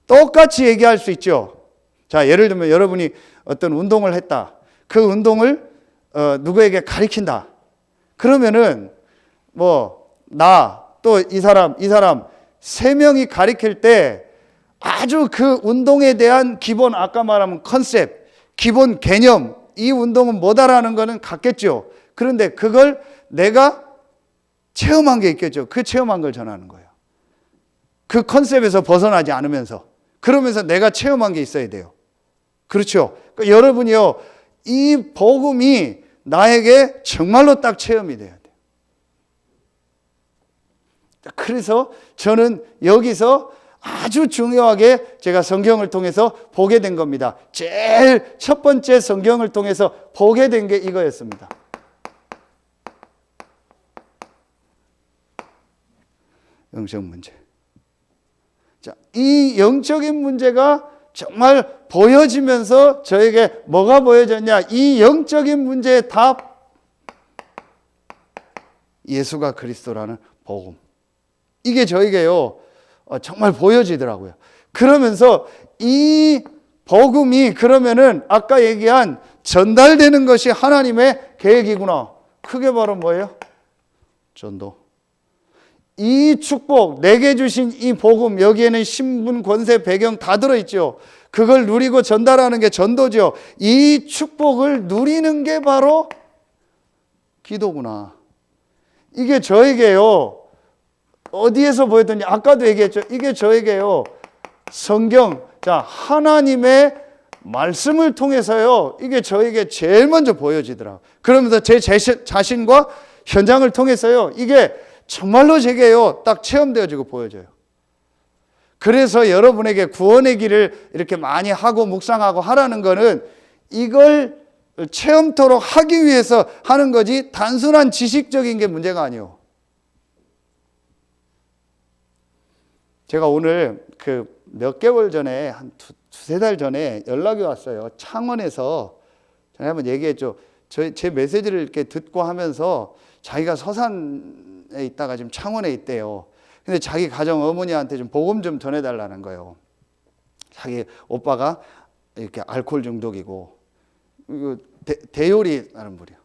똑같이 얘기할 수 있죠. 자, 예를 들면 여러분이 어떤 운동을 했다. 그 운동을 누구에게 가르친다. 그러면은 나 또 이 사람 세 명이 가르칠 때 아주 그 운동에 대한 기본, 아까 말하면 컨셉, 기본 개념, 이 운동은 뭐다라는 거는 같겠죠. 그런데 그걸 내가 체험한 게 있겠죠. 그 체험한 걸 전하는 거예요. 그 컨셉에서 벗어나지 않으면서, 그러면서 내가 체험한 게 있어야 돼요. 그렇죠. 그러니까 여러분이요, 이 복음이 나에게 정말로 딱 체험이 돼야 돼요. 그래서 저는 여기서 아주 중요하게 제가 성경을 통해서 보게 된 겁니다. 제일 첫 번째 성경을 통해서 보게 된 게 이거였습니다. 영적 문제. 자, 이 영적인 문제가 정말 보여지면서 저에게 뭐가 보여졌냐? 이 영적인 문제의 답, 예수가 그리스도라는 복음. 이게 저에게요 정말 보여지더라고요. 그러면서 이 복음이 그러면은 아까 얘기한 전달되는 것이 하나님의 계획이구나. 그게 바로 뭐예요? 전도. 이 축복, 내게 주신 이 복음, 여기에는 신분, 권세, 배경 다 들어있죠. 그걸 누리고 전달하는 게 전도죠. 이 축복을 누리는 게 바로 기도구나. 이게 저에게요. 어디에서 보였더니 아까도 얘기했죠. 이게 저에게요. 성경, 자, 하나님의 말씀을 통해서요. 이게 저에게 제일 먼저 보여지더라고요. 그러면서 제 자신과 현장을 통해서요. 이게 정말로 제게요. 딱 체험되어지고 보여져요. 그래서 여러분에게 구원의 길을 이렇게 많이 하고 묵상하고 하라는 거는 이걸 체험토록 하기 위해서 하는 거지 단순한 지식적인 게 문제가 아니에요. 제가 오늘 몇 개월 전에 한 두세 달 전에 연락이 왔어요. 창원에서 전에 한번 얘기했죠. 제 메시지를 이렇게 듣고 하면서 자기가 서산에 있다가 지금 창원에 있대요. 근데 자기 가정 어머니한테 좀 복음 좀 전해달라는 거예요. 자기 오빠가 이렇게 알코올 중독이고 대요리 하는 분이에요.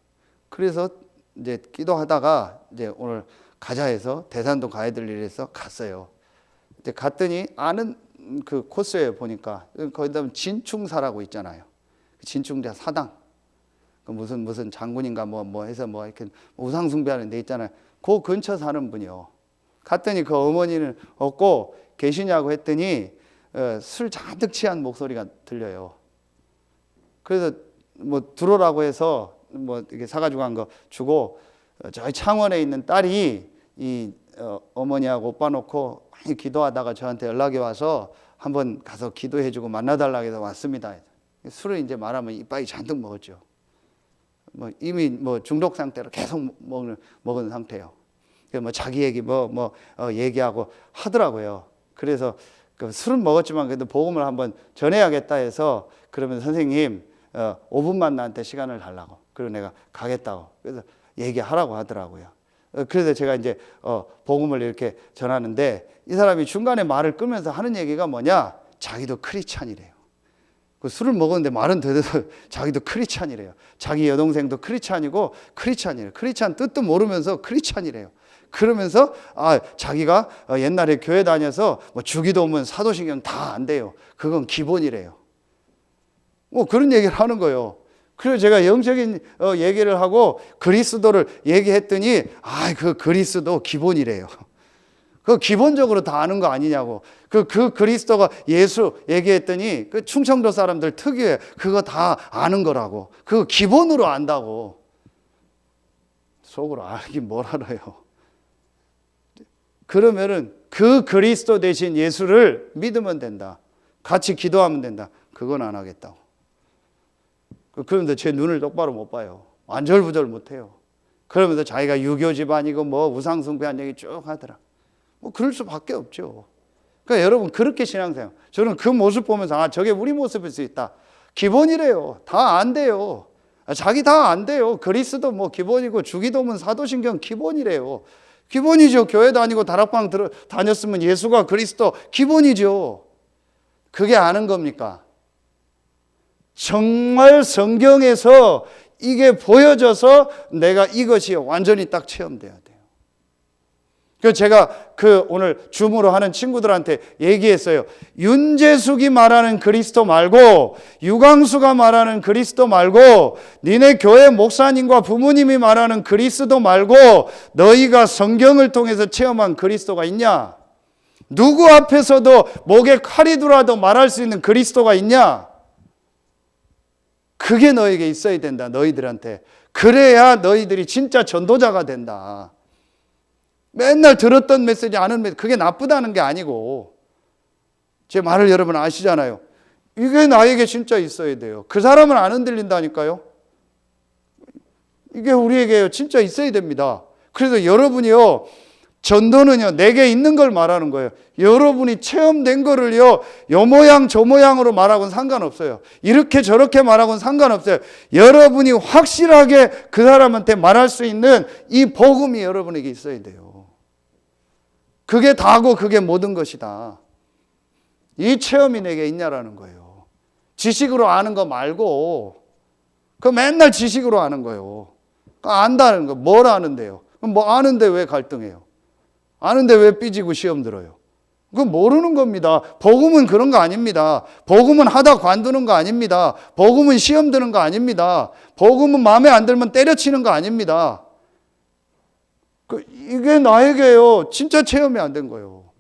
그래서 이제 기도하다가 이제 오늘 가자 해서 대산도 가야 될 일이 있어 갔어요. 이제 갔더니 아는 그 코스에 보니까 거기다 진충사라고 있잖아요. 진충자 사당. 그 무슨 장군인가 뭐 해서 뭐 이렇게 우상 숭배하는 데 있잖아요. 그 근처 사는 분이요. 갔더니 그 어머니는 없고 계시냐고 했더니 술 잔뜩 취한 목소리가 들려요. 그래서 뭐 들어오라고 해서 뭐 이렇게 사가지고 간 거 주고 저희 창원에 있는 딸이 이 어머니하고 오빠 놓고 많이 기도하다가 저한테 연락이 와서 한번 가서 기도해주고 만나달라고 해서 왔습니다. 술을 이제 말하면 이빨이 잔뜩 먹었죠. 뭐 이미 뭐 중독 상태로 계속 먹은 상태예요. 뭐 자기 얘기 얘기하고 하더라고요. 그래서 그 술은 먹었지만 그래도 복음을 한번 전해야겠다 해서 그러면 선생님 5분만 나한테 시간을 달라고. 그리고 내가 가겠다고. 그래서 얘기하라고 하더라고요. 그래서 제가 이제 복음을 이렇게 전하는데 이 사람이 중간에 말을 끊으면서 하는 얘기가 뭐냐? 자기도 크리스찬이래요. 그 술을 먹었는데 말은 되대서 자기도 크리스찬이래요. 자기 여동생도 크리스찬이고 크리스찬이래요. 크리스찬 뜻도 모르면서 크리스찬이래요. 그러면서 자기가 옛날에 교회 다녀서 뭐 주기도문 사도신경 다 안 돼요. 그건 기본이래요. 뭐 그런 얘기를 하는 거예요. 그래서 제가 영적인 얘기를 하고 그리스도를 얘기했더니 그 그리스도 기본이래요. 그 기본적으로 다 아는 거 아니냐고. 그 그리스도가 예수 얘기했더니 그 충청도 사람들 특유의 그거 다 아는 거라고. 그거 기본으로 안다고. 속으로 알긴 뭘 알아요. 그러면은 그 그리스도 대신 예수를 믿으면 된다. 같이 기도하면 된다. 그건 안 하겠다고. 그런데 제 눈을 똑바로 못 봐요. 안절부절 못 해요. 그러면서 자기가 유교 집안이고 뭐 우상숭배한 얘기 쭉 하더라. 뭐 그럴 수밖에 없죠. 그러니까 여러분 그렇게 신앙생활. 저는 그 모습 보면서 저게 우리 모습일 수 있다. 기본이래요. 다 안 돼요. 자기 다 안 돼요. 그리스도 뭐 기본이고 주기도문 사도신경 기본이래요. 기본이죠. 교회 다니고 다락방 다녔으면 예수가 그리스도 기본이죠. 그게 아는 겁니까? 정말 성경에서 이게 보여져서 내가 이것이 완전히 딱 체험돼야 돼요. 그래서 제가 오늘 줌으로 하는 친구들한테 얘기했어요. 윤재숙이 말하는 그리스도 말고 유광수가 말하는 그리스도 말고 니네 교회 목사님과 부모님이 말하는 그리스도 말고 너희가 성경을 통해서 체험한 그리스도가 있냐? 누구 앞에서도 목에 칼이 들어와도 말할 수 있는 그리스도가 있냐? 그게 너에게 있어야 된다. 너희들한테. 그래야 너희들이 진짜 전도자가 된다. 맨날 들었던 메시지 아는 메시지 그게 나쁘다는 게 아니고 제 말을 여러분 아시잖아요. 이게 나에게 진짜 있어야 돼요. 그 사람은 안 흔들린다니까요. 이게 우리에게 진짜 있어야 됩니다. 그래서 여러분이요 전도는요 내게 있는 걸 말하는 거예요. 여러분이 체험된 거를요 요 모양 저 모양으로 말하고는 상관없어요. 이렇게 저렇게 말하고는 상관없어요. 여러분이 확실하게 그 사람한테 말할 수 있는 이 복음이 여러분에게 있어야 돼요. 그게 다고 그게 모든 것이다. 이 체험이 내게 있냐라는 거예요. 지식으로 아는 거 말고 그 맨날 지식으로 아는 거예요. 안다는 거 뭘 아는데요? 뭐 아는데 왜 갈등해요? 아는데 왜 삐지고 시험 들어요? 그거 모르는 겁니다. 복음은 그런 거 아닙니다. 복음은 하다 관두는 거 아닙니다. 복음은 시험 드는 거 아닙니다. 복음은 마음에 안 들면 때려치는 거 아닙니다. 이게 나에게요, 진짜 체험이 안 된 거예요.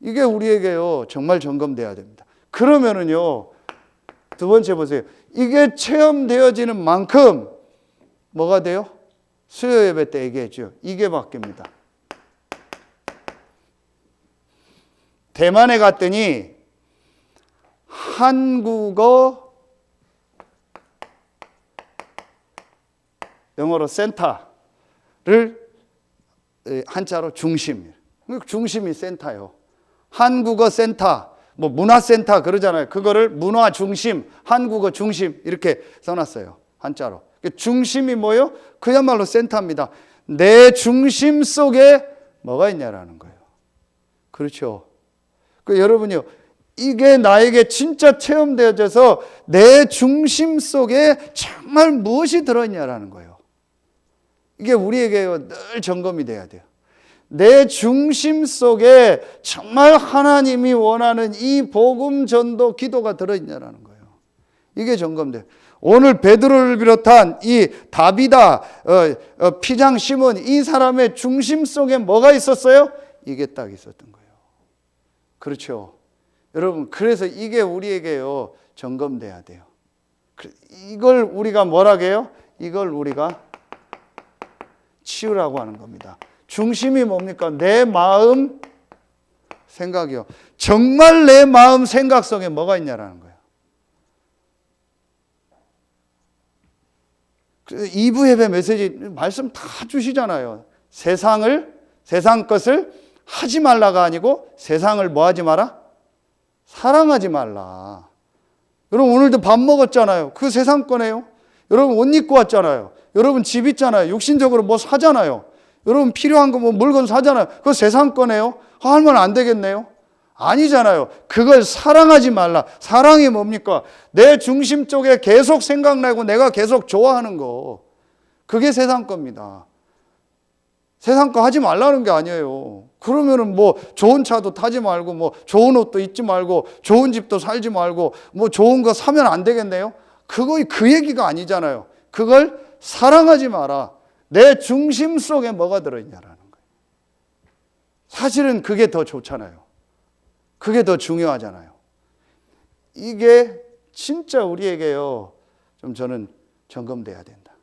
이게 우리에게요, 정말 점검돼야 됩니다. 그러면은요, 두 번째 보세요. 이게 체험되어지는 만큼 뭐가 돼요? 수요 예배 때 얘기했죠. 이게 바뀝니다. 대만에 갔더니 한국어, 영어로 센터를 한자로 중심. 중심이 센터요. 한국어 센터, 뭐 문화센터 그러잖아요. 그거를 문화 중심, 한국어 중심 이렇게 써놨어요. 한자로. 중심이 뭐예요? 그야말로 센터입니다. 내 중심 속에 뭐가 있냐라는 거예요. 그렇죠. 여러분이요, 이게 나에게 진짜 체험되어져서 내 중심 속에 정말 무엇이 들어있냐라는 거예요. 이게 우리에게요, 늘 점검이 돼야 돼요. 내 중심 속에 정말 하나님이 원하는 이 복음 전도 기도가 들어있냐라는 거예요. 이게 점검돼요. 오늘 베드로를 비롯한 이 다비다, 피장 시몬, 이 사람의 중심 속에 뭐가 있었어요? 이게 딱 있었던 거예요. 그렇죠. 여러분, 그래서 이게 우리에게요, 점검돼야 돼요. 이걸 우리가 뭐라고 해요? 이걸 우리가 치유라고 하는 겁니다. 중심이 뭡니까? 내 마음, 생각이요. 정말 내 마음, 생각 속에 뭐가 있냐라는 거예요. 2부 예배 메시지 말씀 다 주시잖아요. 세상 것을 하지 말라가 아니고 세상을 뭐 하지 마라? 사랑하지 말라. 여러분 오늘도 밥 먹었잖아요. 그 세상 거네요. 여러분 옷 입고 왔잖아요. 여러분 집 있잖아요. 육신적으로 뭐 사잖아요. 여러분 필요한 거 뭐 물건 사잖아요. 그거 세상 거네요. 하면 안 되겠네요. 아니잖아요. 그걸 사랑하지 말라. 사랑이 뭡니까? 내 중심 쪽에 계속 생각나고 내가 계속 좋아하는 거. 그게 세상 겁니다. 세상 거 하지 말라는 게 아니에요. 그러면은 뭐 좋은 차도 타지 말고 뭐 좋은 옷도 입지 말고 좋은 집도 살지 말고 뭐 좋은 거 사면 안 되겠네요. 그거 그 얘기가 아니잖아요. 그걸 사랑하지 마라. 내 중심 속에 뭐가 들어있냐라는 거예요. 사실은 그게 더 좋잖아요. 그게 더 중요하잖아요. 이게 진짜 우리에게요, 좀 저는 점검돼야 된다.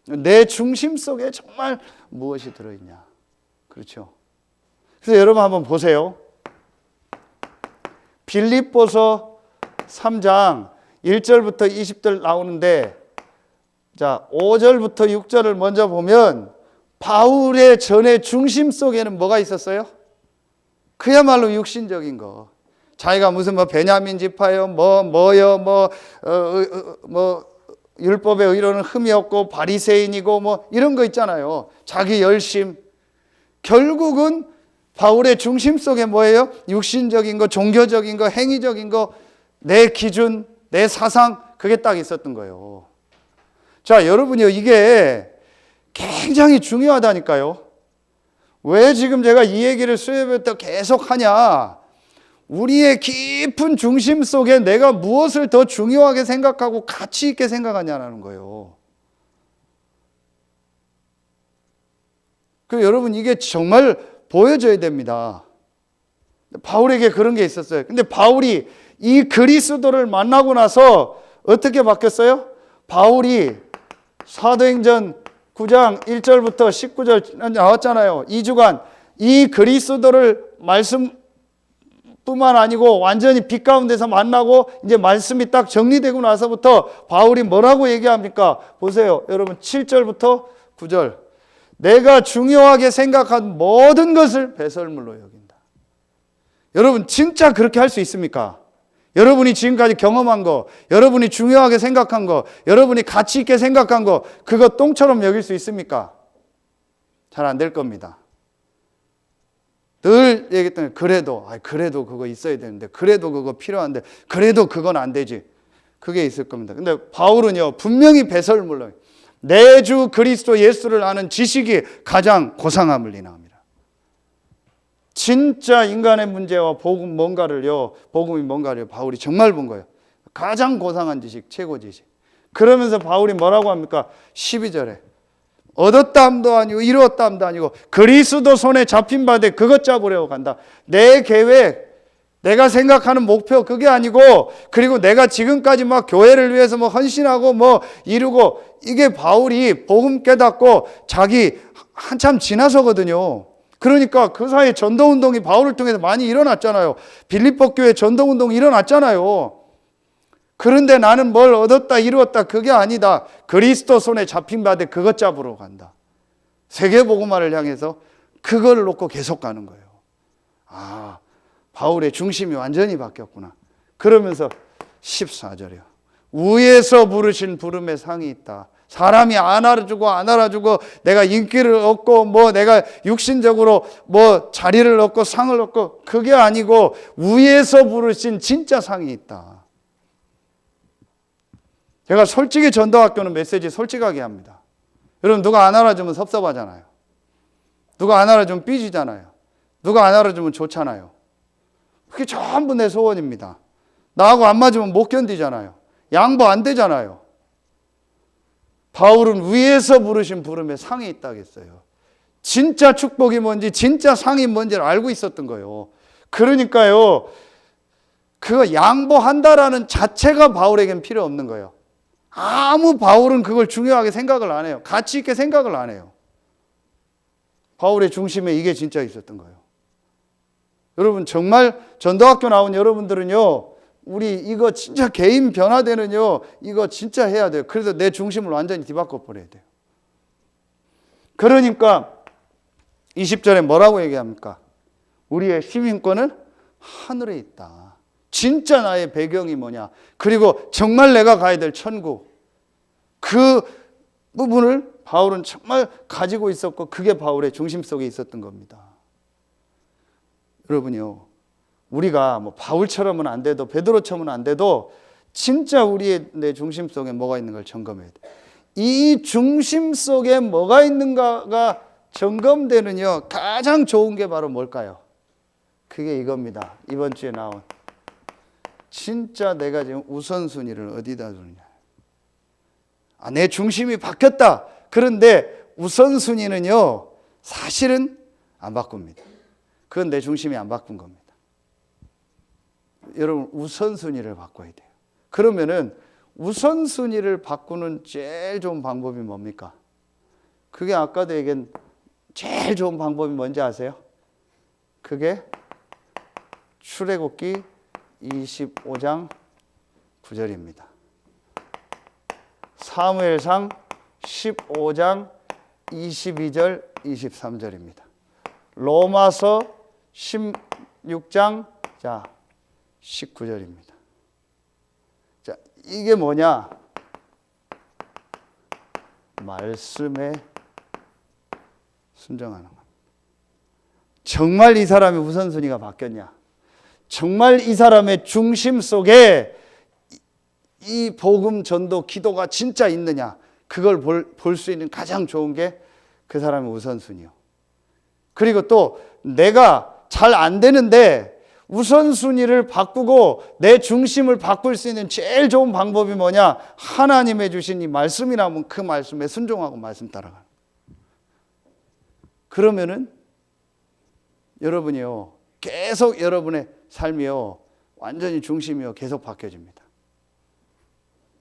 내 중심 속에 정말 무엇이 들어있냐. 그렇죠. 그래서 여러분 한번 보세요. 빌립보서 3장 1절부터 20절 나오는데, 자, 5절부터 6절을 먼저 보면 바울의 전의 중심 속에는 뭐가 있었어요? 그야말로 육신적인 거. 자기가 무슨 뭐 베냐민 지파요, 율법의 의로는 흠이 없고 바리새인이고 뭐 이런 거 있잖아요. 자기 열심. 결국은 바울의 중심 속에 뭐예요? 육신적인 거, 종교적인 거, 행위적인 거, 내 기준, 내 사상, 그게 딱 있었던 거예요. 자, 여러분이요, 이게 굉장히 중요하다니까요. 왜 지금 제가 이 얘기를 수요일에 계속 하냐? 우리의 깊은 중심 속에 내가 무엇을 더 중요하게 생각하고 가치 있게 생각하냐는 거예요. 그리고 여러분 이게 정말 보여져야 됩니다. 바울에게 그런 게 있었어요. 근데 바울이 이 그리스도를 만나고 나서 어떻게 바뀌었어요? 바울이 사도행전 9장 1절부터 19절 나왔잖아요. 2주간 이 그리스도를 말씀뿐만 아니고 완전히 빛 가운데서 만나고 이제 말씀이 딱 정리되고 나서부터 바울이 뭐라고 얘기합니까? 보세요. 여러분 7절부터 9절. 내가 중요하게 생각한 모든 것을 배설물로 여긴다. 여러분 진짜 그렇게 할 수 있습니까? 여러분이 지금까지 경험한 거, 여러분이 중요하게 생각한 거, 여러분이 가치 있게 생각한 거, 그거 똥처럼 여길 수 있습니까? 잘 안 될 겁니다. 늘 얘기했더니 그래도 그거 있어야 되는데, 그래도 그거 필요한데, 그래도 그건 안 되지. 그게 있을 겁니다. 근데 바울은요, 분명히 배설물로 내 주 그리스도 예수를 아는 지식이 가장 고상함을 인하합니다. 진짜 인간의 문제와 복음이 뭔가를 바울이 정말 본 거예요. 가장 고상한 지식, 최고 지식. 그러면서 바울이 뭐라고 합니까? 12절에 얻었다함도 아니고 이루었다함도 아니고 그리스도 손에 잡힌 바 돼 그것 잡으려고 간다. 내 계획, 내가 생각하는 목표 그게 아니고, 그리고 내가 지금까지 막 교회를 위해서 뭐 헌신하고 뭐 이루고, 이게 바울이 복음 깨닫고 자기 한참 지나서거든요. 그러니까 그 사이에 전도운동이 바울을 통해서 많이 일어났잖아요. 빌립보 교회 전도운동이 일어났잖아요. 그런데 나는 뭘 얻었다 이루었다 그게 아니다. 그리스도 손에 잡힌 바 돼 그것 잡으러 간다. 세계복음화를 향해서 그걸 놓고 계속 가는 거예요. 아, 바울의 중심이 완전히 바뀌었구나. 그러면서 14절이요. 위에서 부르신 부름에 상이 있다. 사람이 안 알아주고 내가 인기를 얻고 뭐 내가 육신적으로 뭐 자리를 얻고 상을 얻고 그게 아니고 위에서 부르신 진짜 상이 있다. 제가 솔직히 전도학교는 메시지 솔직하게 합니다. 여러분 누가 안 알아주면 섭섭하잖아요. 누가 안 알아주면 삐지잖아요. 누가 안 알아주면 좋잖아요. 그게 전부 내 소원입니다. 나하고 안 맞으면 못 견디잖아요. 양보 안 되잖아요. 바울은 위에서 부르신 부름에 상이 있다겠어요. 진짜 축복이 뭔지 진짜 상이 뭔지를 알고 있었던 거예요. 그러니까요, 그거 양보한다라는 자체가 바울에겐 필요 없는 거예요. 바울은 그걸 중요하게 생각을 안 해요. 가치 있게 생각을 안 해요. 바울의 중심에 이게 진짜 있었던 거예요. 여러분 정말 전도학교 나온 여러분들은요, 우리 이거 진짜 개인 변화되는요, 이거 진짜 해야 돼요. 그래서 내 중심을 완전히 뒤바꿔 버려야 돼요. 그러니까 20절에 뭐라고 얘기합니까? 우리의 시민권은 하늘에 있다. 진짜 나의 배경이 뭐냐? 그리고 정말 내가 가야 될 천국. 그 부분을 바울은 정말 가지고 있었고 그게 바울의 중심 속에 있었던 겁니다. 여러분요, 우리가 뭐 바울처럼은 안 돼도 베드로처럼은 안 돼도 진짜 우리의 내 중심 속에 뭐가 있는 걸 점검해야 돼. 이 중심 속에 뭐가 있는가가 점검되는요 가장 좋은 게 바로 뭘까요? 그게 이겁니다. 이번 주에 나온 진짜 내가 지금 우선순위를 어디다 두느냐. 내 중심이 바뀌었다. 그런데 우선순위는요 사실은 안 바꿉니다. 그건 내 중심이 안 바꾼 겁니다. 여러분 우선순위를 바꿔야 돼요. 그러면은 우선순위를 바꾸는 제일 좋은 방법이 뭡니까? 그게 아까도 얘기한 제일 좋은 방법이 뭔지 아세요? 그게 출애굽기 25장 9절입니다. 사무엘상 15장 22절 23절입니다. 로마서 16장 19절입니다. 자, 이게 뭐냐? 말씀에 순종하는 겁니다. 정말 이 사람의 우선순위가 바뀌었냐? 정말 이 사람의 중심 속에 이 복음 전도 기도가 진짜 있느냐? 그걸 볼 수 있는 가장 좋은 게 그 사람의 우선순위요. 그리고 또 내가 잘 안 되는데 우선순위를 바꾸고 내 중심을 바꿀 수 있는 제일 좋은 방법이 뭐냐? 하나님의 주신 이 말씀이라면 그 말씀에 순종하고 말씀 따라가는. 그러면은 여러분이요 계속 여러분의 삶이요 완전히 중심이요 계속 바뀌어집니다.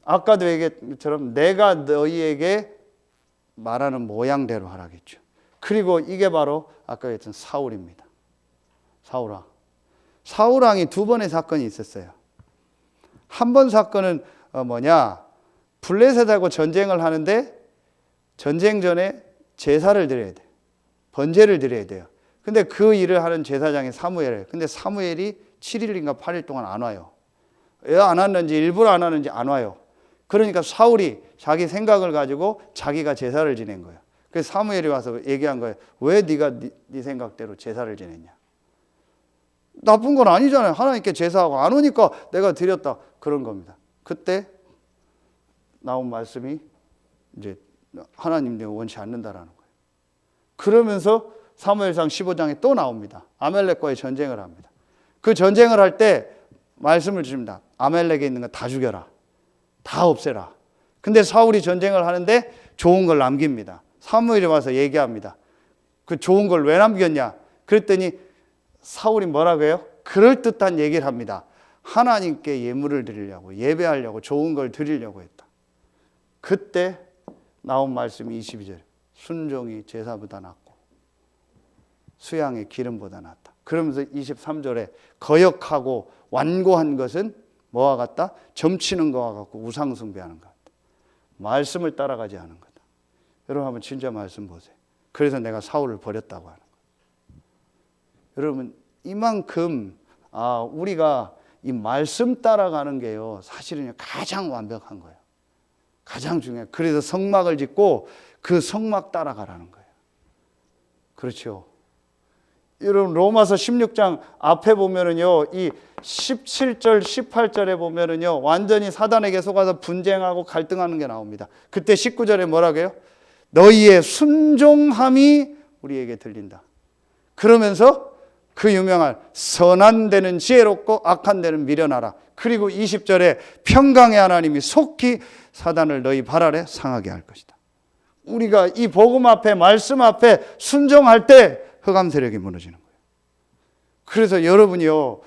아까도 얘기했던 것처럼 내가 너희에게 말하는 모양대로 하라겠죠. 그리고 이게 바로 아까 얘기했던 사울입니다. 사울왕이 두 번의 사건이 있었어요. 한 번 사건은 블레셋하고 전쟁을 하는데 전쟁 전에 제사를 드려야 돼요. 번제를 드려야 돼요. 근데 그 일을 하는 제사장이 사무엘이에요. 근데 사무엘이 7일인가 8일 동안 안 와요. 왜 안 왔는지, 일부러 안 왔는지 안 와요. 그러니까 사울이 자기 생각을 가지고 자기가 제사를 지낸 거예요. 그래서 사무엘이 와서 얘기한 거예요. 왜 네가 네 생각대로 제사를 지냈냐? 나쁜 건 아니잖아요. 하나님께 제사하고 안 오니까 내가 드렸다. 그런 겁니다. 그때 나온 말씀이 이제 하나님 내가 원치 않는다라는 거예요. 그러면서 사무엘상 15장에 또 나옵니다. 아멜렉과의 전쟁을 합니다. 그 전쟁을 할 때 말씀을 주십니다. 아멜렉에 있는 거 다 죽여라. 다 없애라. 근데 사울이 전쟁을 하는데 좋은 걸 남깁니다. 사무엘이 와서 얘기합니다. 그 좋은 걸 왜 남겼냐? 그랬더니 사울이 뭐라고 해요? 그럴듯한 얘기를 합니다. 하나님께 예물을 드리려고, 예배하려고, 좋은 걸 드리려고 했다. 그때 나온 말씀이 22절. 순종이 제사보다 낫고 수양의 기름보다 낫다. 그러면서 23절에 거역하고 완고한 것은 뭐와 같다? 점치는 것과 같고 우상 숭배하는 것 같다. 말씀을 따라가지 않은 거다. 여러분 한번 진짜 말씀 보세요. 그래서 내가 사울을 버렸다고 하는 거예요. 여러분 이만큼 우리가 이 말씀 따라가는 게요 사실은 가장 완벽한 거예요. 가장 중요해요. 그래서 성막을 짓고 그 성막 따라가라는 거예요. 그렇죠. 여러분 로마서 16장 앞에 보면은요 이 17절 18절에 보면은요 완전히 사단에게 속아서 분쟁하고 갈등하는 게 나옵니다. 그때 19절에 뭐라고 해요? 너희의 순종함이 우리에게 들린다. 그러면서 그 유명한 선한 데는 지혜롭고 악한 데는 미련하라. 그리고 20절에 평강의 하나님이 속히 사단을 너희 발 아래 상하게 할 것이다. 우리가 이 복음 앞에 말씀 앞에 순종할 때 흑암 세력이 무너지는 거예요. 그래서 여러분이요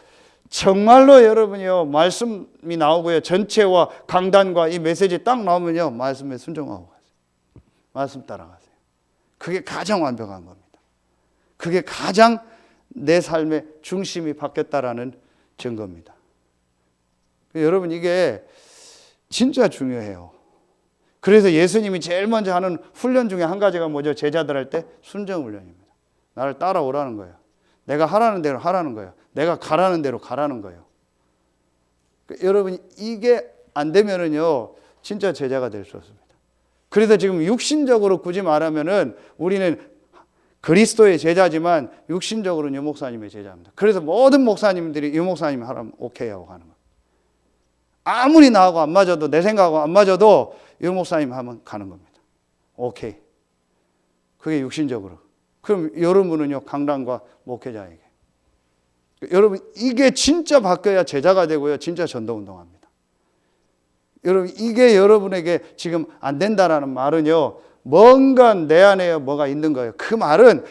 정말로 여러분이요 말씀이 나오고요 전체와 강단과 이 메시지 딱 나오면요 말씀에 순종하고 가세요. 말씀 따라가세요. 그게 가장 완벽한 겁니다. 그게 가장 내 삶의 중심이 바뀌었다라는 증거입니다. 여러분 이게 진짜 중요해요. 그래서 예수님이 제일 먼저 하는 훈련 중에 한 가지가 뭐죠? 제자들 할 때 순종 훈련입니다. 나를 따라오라는 거예요. 내가 하라는 대로 하라는 거예요. 내가 가라는 대로 가라는 거예요. 여러분 이게 안 되면은요 진짜 제자가 될 수 없습니다. 그래서 지금 육신적으로 굳이 말하면은 우리는 그리스도의 제자지만 육신적으로는 유 목사님의 제자입니다. 그래서 모든 목사님들이 유 목사님이 하라면 오케이 하고 가는 거예요. 아무리 나하고 안 맞아도 내 생각하고 안 맞아도 유 목사님 하면 가는 겁니다. 오케이. 그게 육신적으로. 그럼 여러분은요 강단과 목회자에게. 여러분 이게 진짜 바뀌어야 제자가 되고요 진짜 전도운동합니다. 여러분 이게 여러분에게 지금 안 된다라는 말은요 뭔가 내 안에 뭐가 있는 거예요. 그 말은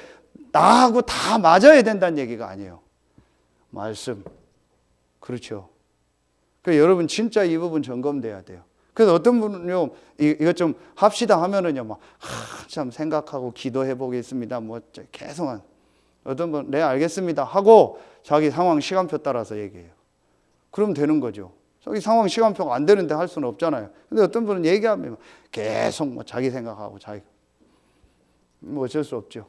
나하고 다 맞아야 된다는 얘기가 아니에요. 말씀. 그렇죠. 그래서 여러분 진짜 이 부분 점검돼야 돼요. 그래서 어떤 분은요 이것 좀 합시다 하면은요 참 생각하고 기도해 보겠습니다. 뭐 계속 어떤 분 네 알겠습니다 하고 자기 상황 시간표 따라서 얘기해요. 그럼 되는 거죠. 자기 상황 시간표가 안 되는데 할 수는 없잖아요. 근데 어떤 분은 얘기하면 계속 뭐 자기 생각하고 자기 뭐 어쩔 수 없죠.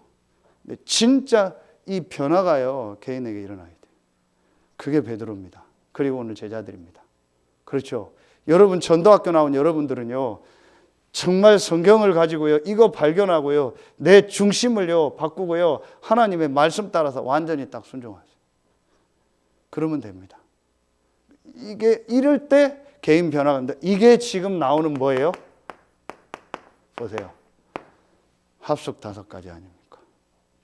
근데 진짜 이 변화가요 개인에게 일어나야 돼요. 그게 베드로입니다. 그리고 오늘 제자들입니다. 그렇죠. 여러분 전도학교 나온 여러분들은요 정말 성경을 가지고요 이거 발견하고요 내 중심을요 바꾸고요 하나님의 말씀 따라서 완전히 딱 순종하세요. 그러면 됩니다. 이게 이럴 때 개인 변화가 됩니다. 이게 지금 나오는 뭐예요? 보세요. 합숙 5가지 아닙니까?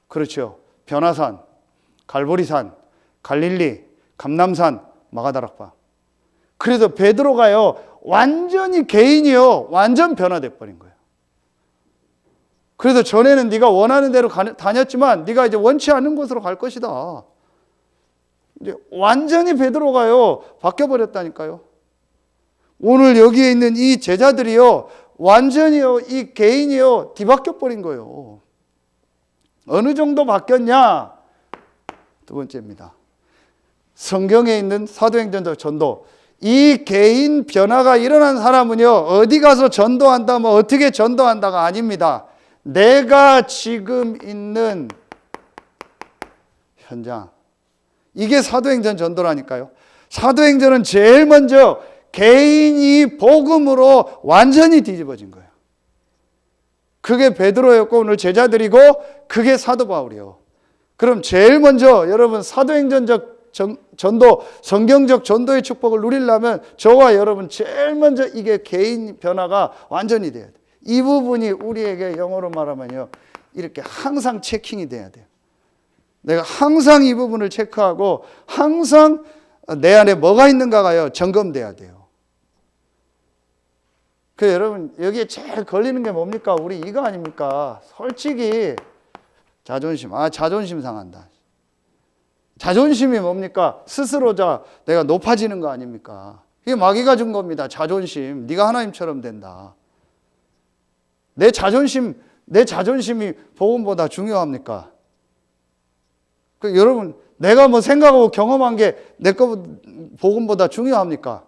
그렇죠. 변화산, 갈보리산, 갈릴리, 감남산, 마가다락방. 그래서 베드로가요 완전히 개인이요 완전 변화돼 버린 거예요. 그래서 전에는 네가 원하는 대로 다녔지만 네가 이제 원치 않는 곳으로 갈 것이다. 이제 완전히 베드로가요 바뀌어 버렸다니까요. 오늘 여기에 있는 이 제자들이요 완전히요 이 개인이요 뒤바뀌어 버린 거예요. 어느 정도 바뀌었냐? 두 번째입니다. 성경에 있는 사도행전 전도. 이 개인 변화가 일어난 사람은요 어디 가서 전도한다 뭐 어떻게 전도한다가 아닙니다. 내가 지금 있는 현장, 이게 사도행전 전도라니까요. 사도행전은 제일 먼저 개인이 복음으로 완전히 뒤집어진 거예요. 그게 베드로였고 오늘 제자들이고 그게 사도 바울이요. 그럼 제일 먼저 여러분 사도행전적 전도, 성경적 전도의 축복을 누리려면 저와 여러분 제일 먼저 이게 개인 변화가 완전히 돼야 돼요. 이 부분이 우리에게 영어로 말하면요 이렇게 항상 체킹이 돼야 돼요. 내가 항상 이 부분을 체크하고 항상 내 안에 뭐가 있는가가요 점검돼야 돼요. 그 여러분 여기에 제일 걸리는 게 뭡니까? 우리 이거 아닙니까? 솔직히 자존심. 자존심 상한다. 자존심이 뭡니까? 스스로자 내가 높아지는 거 아닙니까? 이게 마귀가 준 겁니다. 자존심. 네가 하나님처럼 된다. 내 자존심이 복음보다 중요합니까? 여러분 내가 뭐 생각하고 경험한 게 내 거 복음보다 중요합니까?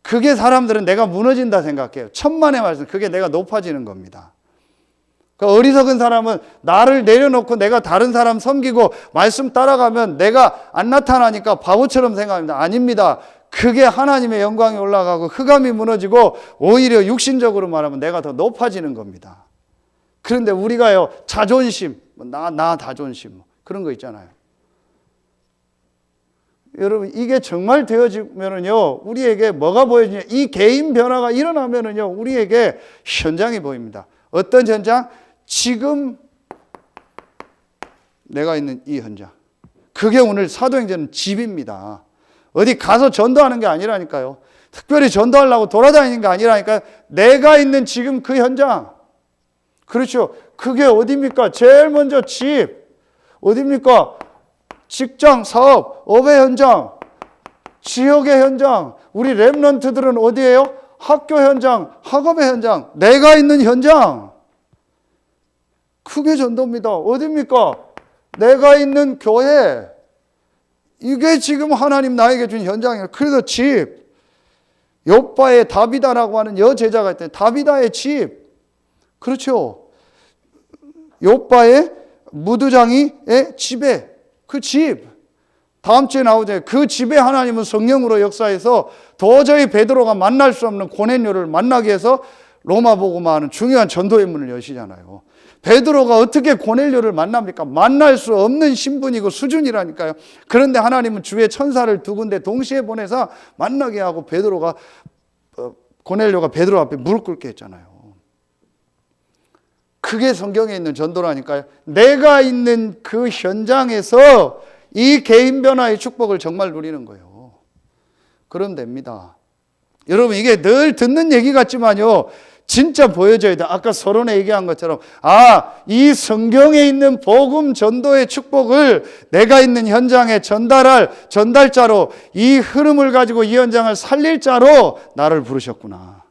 그게 사람들은 내가 무너진다 생각해요. 천만의 말씀. 그게 내가 높아지는 겁니다. 그 어리석은 사람은 나를 내려놓고 내가 다른 사람 섬기고 말씀 따라가면 내가 안 나타나니까 바보처럼 생각합니다. 아닙니다. 그게 하나님의 영광이 올라가고 흑암이 무너지고 오히려 육신적으로 말하면 내가 더 높아지는 겁니다. 그런데 우리가요 자존심, 나 자존심 그런 거 있잖아요. 여러분 이게 정말 되어지면은요 우리에게 뭐가 보여지냐, 이 개인 변화가 일어나면은요 우리에게 현장이 보입니다. 어떤 현장? 지금 내가 있는 이 현장. 그게 오늘 사도행전은 집입니다. 어디 가서 전도하는 게 아니라니까요. 특별히 전도하려고 돌아다니는 게 아니라니까요. 내가 있는 지금 그 현장. 그렇죠. 그게 어디입니까? 제일 먼저 집. 어디입니까? 직장, 사업, 업의 현장, 지역의 현장. 우리 렘넌트들은 어디예요? 학교 현장, 학업의 현장, 내가 있는 현장. 그게 전도입니다. 어디입니까? 내가 있는 교회. 이게 지금 하나님 나에게 준 현장이에요. 그래서 집. 욥바의 다비다라고 하는 여제자가 있대요. 다비다의 집. 그렇죠. 욥바의 무두장이의 집에 그 집. 다음 주에 나오죠. 그 집에 하나님은 성령으로 역사해서 도저히 베드로가 만날 수 없는 고넬료를 만나게 해서 로마 복음화하는 중요한 전도의 문을 여시잖아요. 베드로가 어떻게 고넬료를 만납니까? 만날 수 없는 신분이고 수준이라니까요. 그런데 하나님은 주의 천사를 두 군데 동시에 보내서 만나게 하고 고넬료가 베드로 앞에 무릎 꿇게 했잖아요. 그게 성경에 있는 전도라니까요. 내가 있는 그 현장에서 이 개인 변화의 축복을 정말 누리는 거예요. 그러면 됩니다. 여러분 이게 늘 듣는 얘기 같지만요. 진짜 보여져야 돼. 아까 서론에 얘기한 것처럼 이 성경에 있는 복음 전도의 축복을 내가 있는 현장에 전달할 전달자로, 이 흐름을 가지고 이 현장을 살릴 자로 나를 부르셨구나.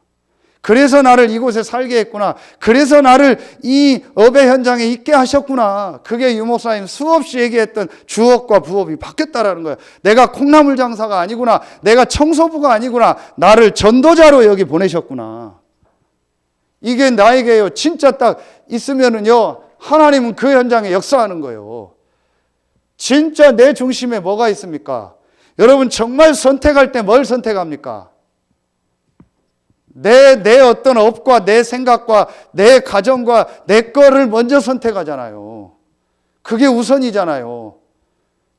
그래서 나를 이곳에 살게 했구나. 그래서 나를 이 업의 현장에 있게 하셨구나. 그게 유 목사님 수없이 얘기했던 주업과 부업이 바뀌었다라는 거예요. 내가 콩나물 장사가 아니구나. 내가 청소부가 아니구나. 나를 전도자로 여기 보내셨구나. 이게 나에게요 진짜 딱 있으면은요 하나님은 그 현장에 역사하는 거예요. 진짜 내 중심에 뭐가 있습니까? 여러분 정말 선택할 때 뭘 선택합니까? 내 어떤 업과 내 생각과 내 가정과 내 거를 먼저 선택하잖아요. 그게 우선이잖아요.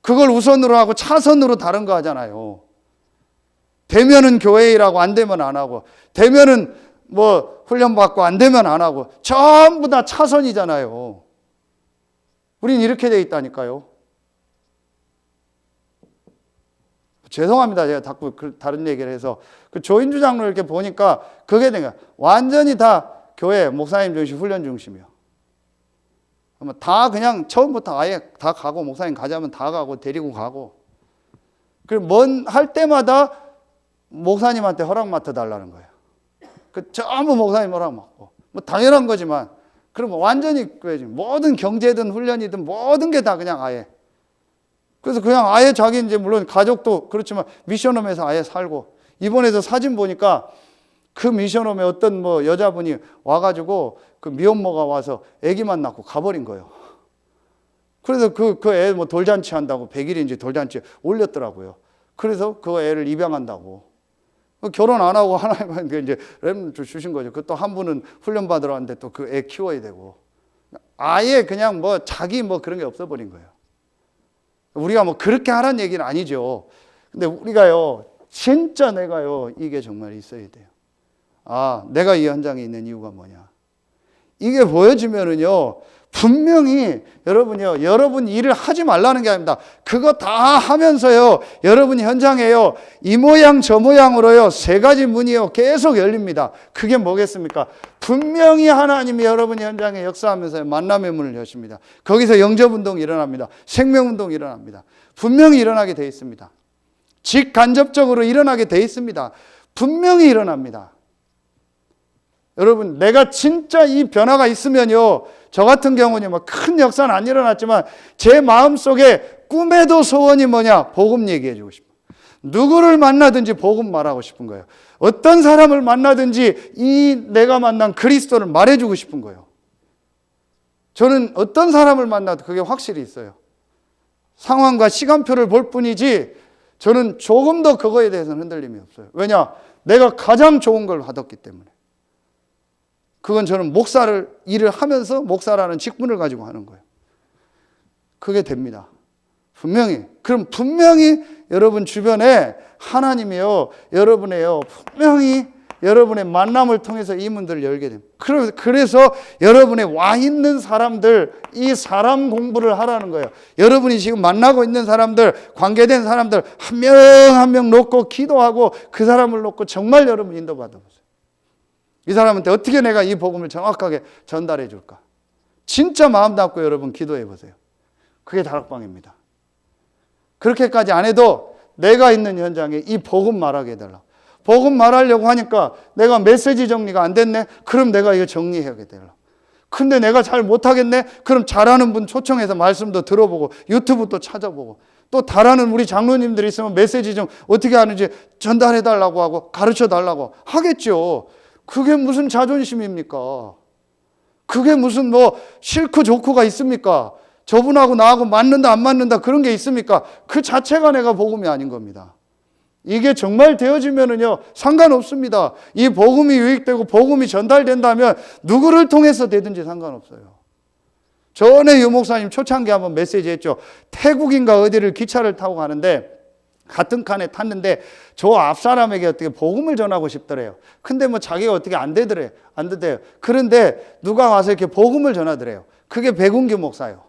그걸 우선으로 하고 차선으로 다른 거 하잖아요. 되면은 교회 일하고 안 되면 안 하고, 되면은 뭐 훈련받고 안 되면 안 하고, 전부 다 차선이잖아요. 우린 이렇게 돼 있다니까요. 죄송합니다. 제가 자꾸 다른 얘기를 해서. 그 조인주 장로 이렇게 보니까 그게 내가 완전히 다 교회 목사님 중심, 훈련 중심이요. 다 그냥 처음부터 아예 다 가고, 목사님 가자면 다 가고, 데리고 가고. 그리고 할 때마다 목사님한테 허락 맡아달라는 거예요. 전부 목사님 허락 맡고. 뭐 당연한 거지만, 그럼 완전히 모든 경제든 훈련이든 모든 게 다 그냥 아예. 그래서 그냥 아예 자기 이제 물론 가족도 그렇지만 미션홈에서 아예 살고, 이번에도 사진 보니까 그 미션홈에 어떤 뭐 여자분이 와가지고 그 미혼모가 와서 아기만 낳고 가버린 거예요. 그래서 그 애 뭐 돌잔치 한다고 100일인지 돌잔치 올렸더라고요. 그래서 그 애를 입양한다고. 결혼 안 하고 하나님한테 이제 렘 주신 거죠. 그 또 한 분은 훈련 받으러 왔는데 또 그 애 키워야 되고. 아예 그냥 뭐 자기 뭐 그런 게 없어버린 거예요. 우리가 뭐 그렇게 하라는 얘기는 아니죠. 근데 우리가요, 진짜 내가요, 이게 정말 있어야 돼요. 내가 이 현장에 있는 이유가 뭐냐. 이게 보여지면은요, 분명히 여러분요, 여러분 일을 하지 말라는 게 아닙니다. 그거 다 하면서요, 여러분 현장에요, 이 모양 저 모양으로요, 세 가지 문이요 계속 열립니다. 그게 뭐겠습니까? 분명히 하나님이 여러분 현장에 역사하면서 만남의 문을 여십니다. 거기서 영접운동이 일어납니다. 생명운동이 일어납니다. 분명히 일어나게 되어 있습니다. 직간접적으로 일어나게 되어 있습니다. 분명히 일어납니다. 여러분, 내가 진짜 이 변화가 있으면요, 저 같은 경우는 뭐 큰 역사는 안 일어났지만 제 마음속에 꿈에도 소원이 뭐냐? 복음 얘기해 주고 싶어요. 누구를 만나든지 복음 말하고 싶은 거예요. 어떤 사람을 만나든지 이 내가 만난 그리스도를 말해주고 싶은 거예요. 저는 어떤 사람을 만나도 그게 확실히 있어요. 상황과 시간표를 볼 뿐이지 저는 조금 더 그거에 대해서는 흔들림이 없어요. 왜냐? 내가 가장 좋은 걸 받았기 때문에. 그건 저는 목사를 일을 하면서 목사라는 직분을 가지고 하는 거예요. 그게 됩니다. 분명히. 그럼 분명히 여러분 주변에 하나님이요, 여러분의요, 분명히 여러분의 만남을 통해서 이 문들을 열게 됩니다. 그래서 여러분의 와 있는 사람들, 이 사람 공부를 하라는 거예요. 여러분이 지금 만나고 있는 사람들, 관계된 사람들 한 명 한 명 놓고 기도하고 그 사람을 놓고 정말 여러분 인도받아 보세요. 이 사람한테 어떻게 내가 이 복음을 정확하게 전달해 줄까? 진짜 마음 닫고 여러분 기도해 보세요. 그게 다락방입니다. 그렇게까지 안 해도 내가 있는 현장에 이 복음 말하게 해달라. 복음 말하려고 하니까 내가 메시지 정리가 안 됐네? 그럼 내가 이거 정리해야 되라. 근데 내가 잘 못하겠네? 그럼 잘하는 분 초청해서 말씀도 들어보고 유튜브도 찾아보고 또 잘하는 우리 장로님들이 있으면 메시지 좀 어떻게 하는지 전달해 달라고 하고 가르쳐 달라고 하겠죠. 그게 무슨 자존심입니까? 그게 무슨 뭐 싫고 좋고가 있습니까? 저분하고 나하고 맞는다 안 맞는다 그런 게 있습니까? 그 자체가 내가 복음이 아닌 겁니다. 이게 정말 되어지면은요 상관없습니다. 이 복음이 유익되고 복음이 전달된다면 누구를 통해서 되든지 상관없어요. 전에 유 목사님 초창기 한번 메시지 했죠. 태국인가 어디를 기차를 타고 가는데 같은 칸에 탔는데 저 앞사람에게 어떻게 복음을 전하고 싶더래요. 근데 뭐 자기가 어떻게 안 되더래요. 안 되대요. 그런데 누가 와서 이렇게 복음을 전하더래요. 그게 백운규 목사예요.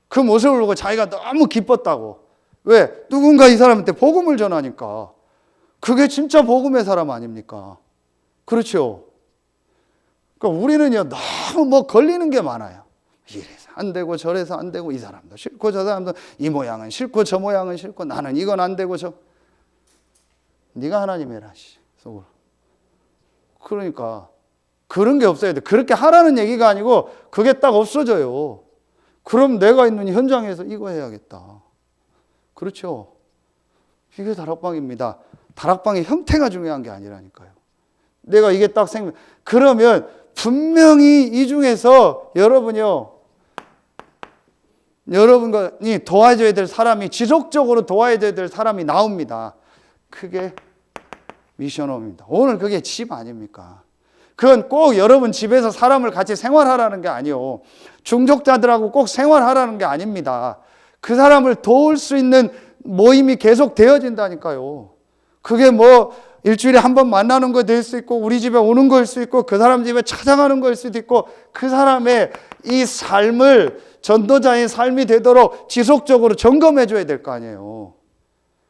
그 모습을 보고 자기가 너무 기뻤다고. 왜? 누군가 이 사람한테 복음을 전하니까. 그게 진짜 복음의 사람 아닙니까? 그렇죠. 그러니까 우리는요 너무 뭐 걸리는 게 많아요. 이래서 안 되고 저래서 안 되고 이 사람도 싫고 저 사람도 이 모양은 싫고 저 모양은 싫고 나는 이건 안 되고 저 네가 하나님 해라 속으로. 그러니까 그런 게 없어야 돼. 그렇게 하라는 얘기가 아니고 그게 딱 없어져요. 그럼 내가 있는 현장에서 이거 해야겠다. 그렇죠. 이게 다락방입니다. 다락방의 형태가 중요한 게 아니라니까요. 내가 이게 딱 그러면 분명히 이 중에서 여러분이 도와줘야 될 사람이 지속적으로 도와줘야 될 사람이 나옵니다. 그게 미션홈입니다. 오늘 그게 집 아닙니까? 그건 꼭 여러분 집에서 사람을 같이 생활하라는 게 아니요. 중독자들하고 꼭 생활하라는 게 아닙니다. 그 사람을 도울 수 있는 모임이 계속 되어진다니까요. 그게 뭐 일주일에 한 번 만나는 거 될 수 있고 우리 집에 오는 거일 수 있고 그 사람 집에 찾아가는 거일 수도 있고 그 사람의 이 삶을 전도자의 삶이 되도록 지속적으로 점검해 줘야 될 거 아니에요.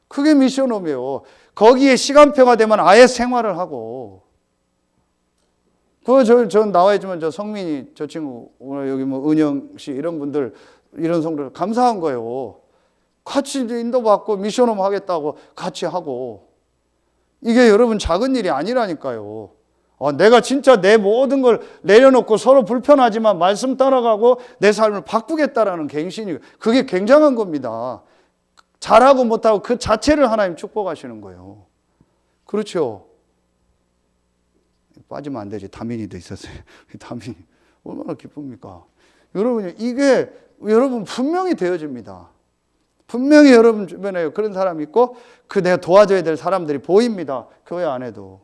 그게 미션홈이에요. 거기에 시간표가 되면 아예 생활을 하고. 전 나와 있지만 저 성민이 저 친구 오늘 여기 뭐 은영 씨 이런 분들 이런 성도들 감사한 거예요. 같이 인도받고 미션홈 하겠다고 같이 하고. 이게 여러분 작은 일이 아니라니까요. 내가 진짜 내 모든 걸 내려놓고 서로 불편하지만 말씀 따라가고 내 삶을 바꾸겠다라는 갱신이 그게 굉장한 겁니다. 잘하고 못하고 그 자체를 하나님 축복하시는 거예요. 그렇죠. 빠지면 안 되지. 다민이도 있었어요. 다민이 얼마나 기쁩니까? 여러분 이게 여러분 분명히 되어집니다. 분명히 여러분 주변에 그런 사람이 있고 내가 도와줘야 될 사람들이 보입니다. 교회 안에도.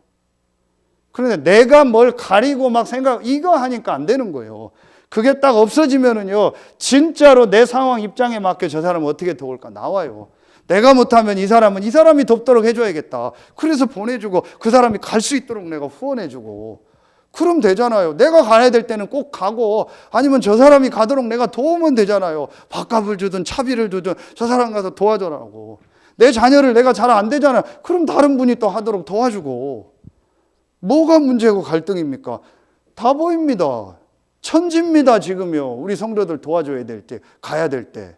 그런데 내가 뭘 가리고 막 이거 하니까 안 되는 거예요. 그게 딱 없어지면은요, 진짜로 내 상황 입장에 맞게 저 사람을 어떻게 도울까 나와요. 내가 못하면 이 사람이 돕도록 해줘야겠다. 그래서 보내주고 그 사람이 갈 수 있도록 내가 후원해주고 그럼 되잖아요. 내가 가야 될 때는 꼭 가고 아니면 저 사람이 가도록 내가 도우면 되잖아요. 밥값을 주든 차비를 주든 저 사람 가서 도와줘라고. 내 자녀를 내가 잘 안 되잖아요. 그럼 다른 분이 또 하도록 도와주고. 뭐가 문제고 갈등입니까? 다 보입니다. 천지입니다, 지금요. 우리 성도들 도와줘야 될 때, 가야 될 때.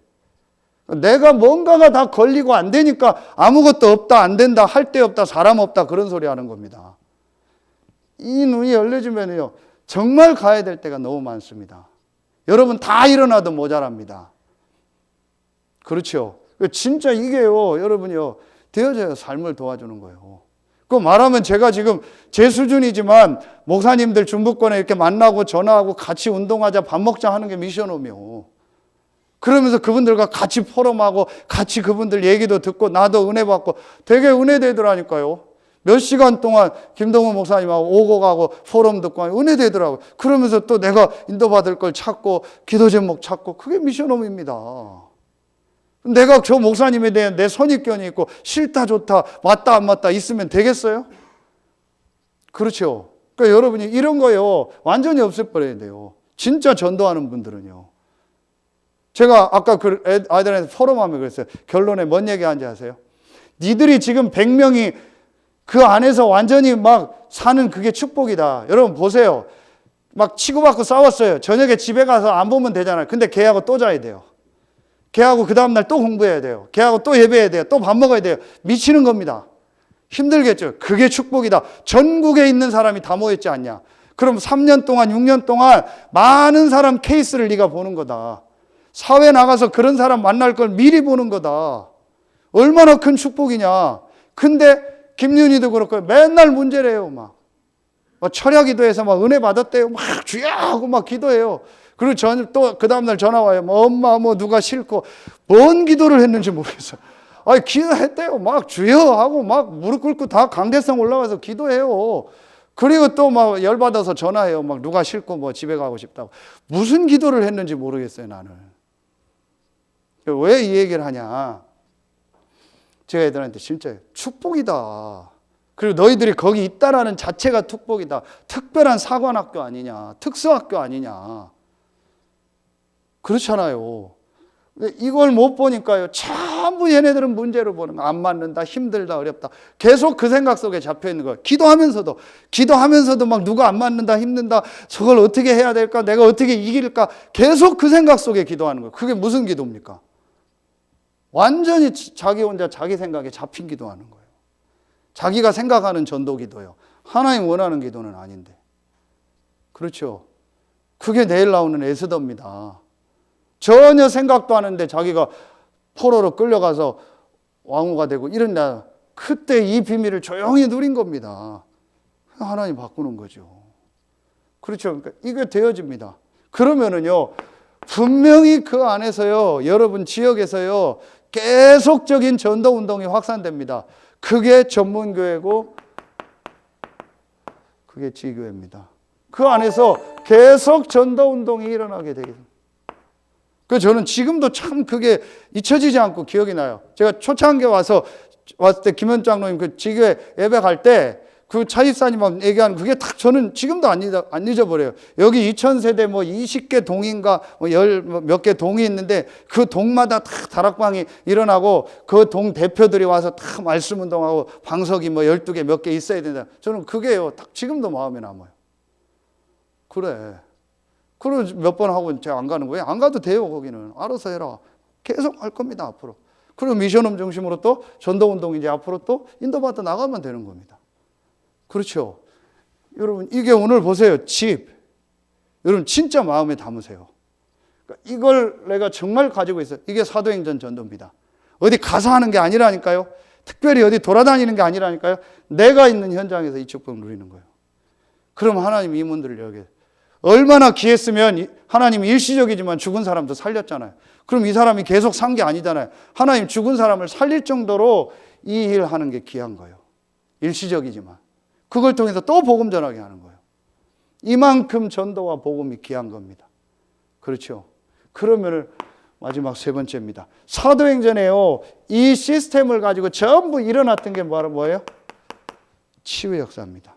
내가 뭔가가 다 걸리고 안 되니까 아무것도 없다, 안 된다, 할 데 없다, 사람 없다, 그런 소리 하는 겁니다. 이 눈이 열려지면요, 정말 가야 될 때가 너무 많습니다. 여러분 다 일어나도 모자랍니다. 그렇죠? 진짜 이게요, 여러분요, 되어져야 삶을 도와주는 거예요. 그 말하면 제가 지금 제 수준이지만 목사님들 중부권에 이렇게 만나고 전화하고 같이 운동하자, 밥 먹자 하는 게 미션홈이요. 그러면서 그분들과 같이 포럼하고 같이 그분들 얘기도 듣고 나도 은혜 받고 되게 은혜 되더라니까요. 몇 시간 동안 김동훈 목사님하고 오고 가고 포럼 듣고 은혜 되더라고요. 그러면서 또 내가 인도받을 걸 찾고 기도 제목 찾고 그게 미션홈입니다. 내가 저 목사님에 대한 내 선입견이 있고 싫다 좋다 맞다 안 맞다 있으면 되겠어요? 그렇죠. 그러니까 여러분이 이런 거요 완전히 없애버려야 돼요. 진짜 전도하는 분들은요. 제가 아까 그 아이들한테 포럼하면 그랬어요. 결론에 뭔 얘기하는지 아세요? 니들이 지금 100명이 그 안에서 완전히 막 사는 그게 축복이다. 여러분 보세요. 막 치고받고 싸웠어요. 저녁에 집에 가서 안 보면 되잖아요. 근데 걔하고 또 자야 돼요. 걔하고 그 다음날 또 공부해야 돼요. 걔하고 또 예배해야 돼요. 또 밥 먹어야 돼요. 미치는 겁니다. 힘들겠죠. 그게 축복이다. 전국에 있는 사람이 다 모였지 않냐. 그럼 3년 동안 6년 동안 많은 사람 케이스를 네가 보는 거다. 사회 나가서 그런 사람 만날 걸 미리 보는 거다. 얼마나 큰 축복이냐. 근데 김윤희도 그렇고 맨날 문제래요. 막 철야 기도해서 막 은혜 받았대요. 막 주야 하고 막 기도해요. 그리고 또 그 다음날 전화 와요. 뭐 엄마 뭐 누가 싫고 뭔 기도를 했는지 모르겠어요. 아니 기도했대요. 막 주여 하고 막 무릎 꿇고 다 강대성 올라가서 기도해요. 그리고 또 막 열받아서 전화해요. 막 누가 싫고 뭐 집에 가고 싶다고. 무슨 기도를 했는지 모르겠어요, 나는. 왜 이 얘기를 하냐. 제가 애들한테 진짜 축복이다. 그리고 너희들이 거기 있다라는 자체가 축복이다. 특별한 사관학교 아니냐. 특수학교 아니냐. 그렇잖아요. 이걸 못 보니까요. 전부 얘네들은 문제로 보는 거야. 안 맞는다, 힘들다, 어렵다. 계속 그 생각 속에 잡혀 있는 거예요. 기도하면서도 막 누가 안 맞는다, 힘든다, 저걸 어떻게 해야 될까, 내가 어떻게 이길까. 계속 그 생각 속에 기도하는 거예요. 그게 무슨 기도입니까? 완전히 자기 혼자 자기 생각에 잡힌 기도하는 거예요. 자기가 생각하는 전도 기도예요. 하나님 원하는 기도는 아닌데. 그렇죠. 그게 내일 나오는 에스더입니다. 전혀 생각도 안 하는데 자기가 포로로 끌려가서 왕후가 되고 이런다. 그때 이 비밀을 조용히 누린 겁니다. 하나님 바꾸는 거죠. 그렇죠. 그러니까 이게 되어집니다. 그러면은요, 분명히 그 안에서요, 여러분 지역에서요, 계속적인 전도 운동이 확산됩니다. 그게 전문교회고, 그게 지교회입니다. 그 안에서 계속 전도 운동이 일어나게 되겠습니다. 그 저는 지금도 참 그게 잊혀지지 않고 기억이 나요. 제가 초창기에 왔을 때 김현 장로님 그 지교회 예배 갈 때 그 차집사님하고 얘기하는 그게 딱 저는 지금도 안 잊어버려요. 여기 2000세대 뭐 20개 동인가 뭐 몇 개 동이 있는데 그 동마다 다 다락방이 일어나고 그 동 대표들이 와서 다 말씀 운동하고 방석이 뭐 12개 몇 개 있어야 된다. 저는 그게요. 딱 지금도 마음에 남아요. 그래. 그리고 몇 번 하고 제가 안 가는 거예요. 안 가도 돼요, 거기는. 알아서 해라. 계속 할 겁니다, 앞으로. 그리고 미션홈 중심으로 또 전도운동 이제 앞으로 또 인도받아 나가면 되는 겁니다. 그렇죠. 여러분, 이게 오늘 보세요. 집. 여러분, 진짜 마음에 담으세요. 그러니까 이걸 내가 정말 가지고 있어요. 이게 사도행전 전도입니다. 어디 가서 하는 게 아니라니까요. 특별히 어디 돌아다니는 게 아니라니까요. 내가 있는 현장에서 이 축복을 누리는 거예요. 그럼 하나님 이문들을 열게. 얼마나 귀했으면 하나님이 일시적이지만 죽은 사람도 살렸잖아요. 그럼 이 사람이 계속 산 게 아니잖아요. 하나님 죽은 사람을 살릴 정도로 이 일 하는 게 귀한 거예요. 일시적이지만. 그걸 통해서 또 복음 전하게 하는 거예요. 이만큼 전도와 복음이 귀한 겁니다. 그렇죠. 그러면 마지막 세 번째입니다. 사도행전에요. 이 시스템을 가지고 전부 일어났던 게 뭐예요? 치유 역사입니다.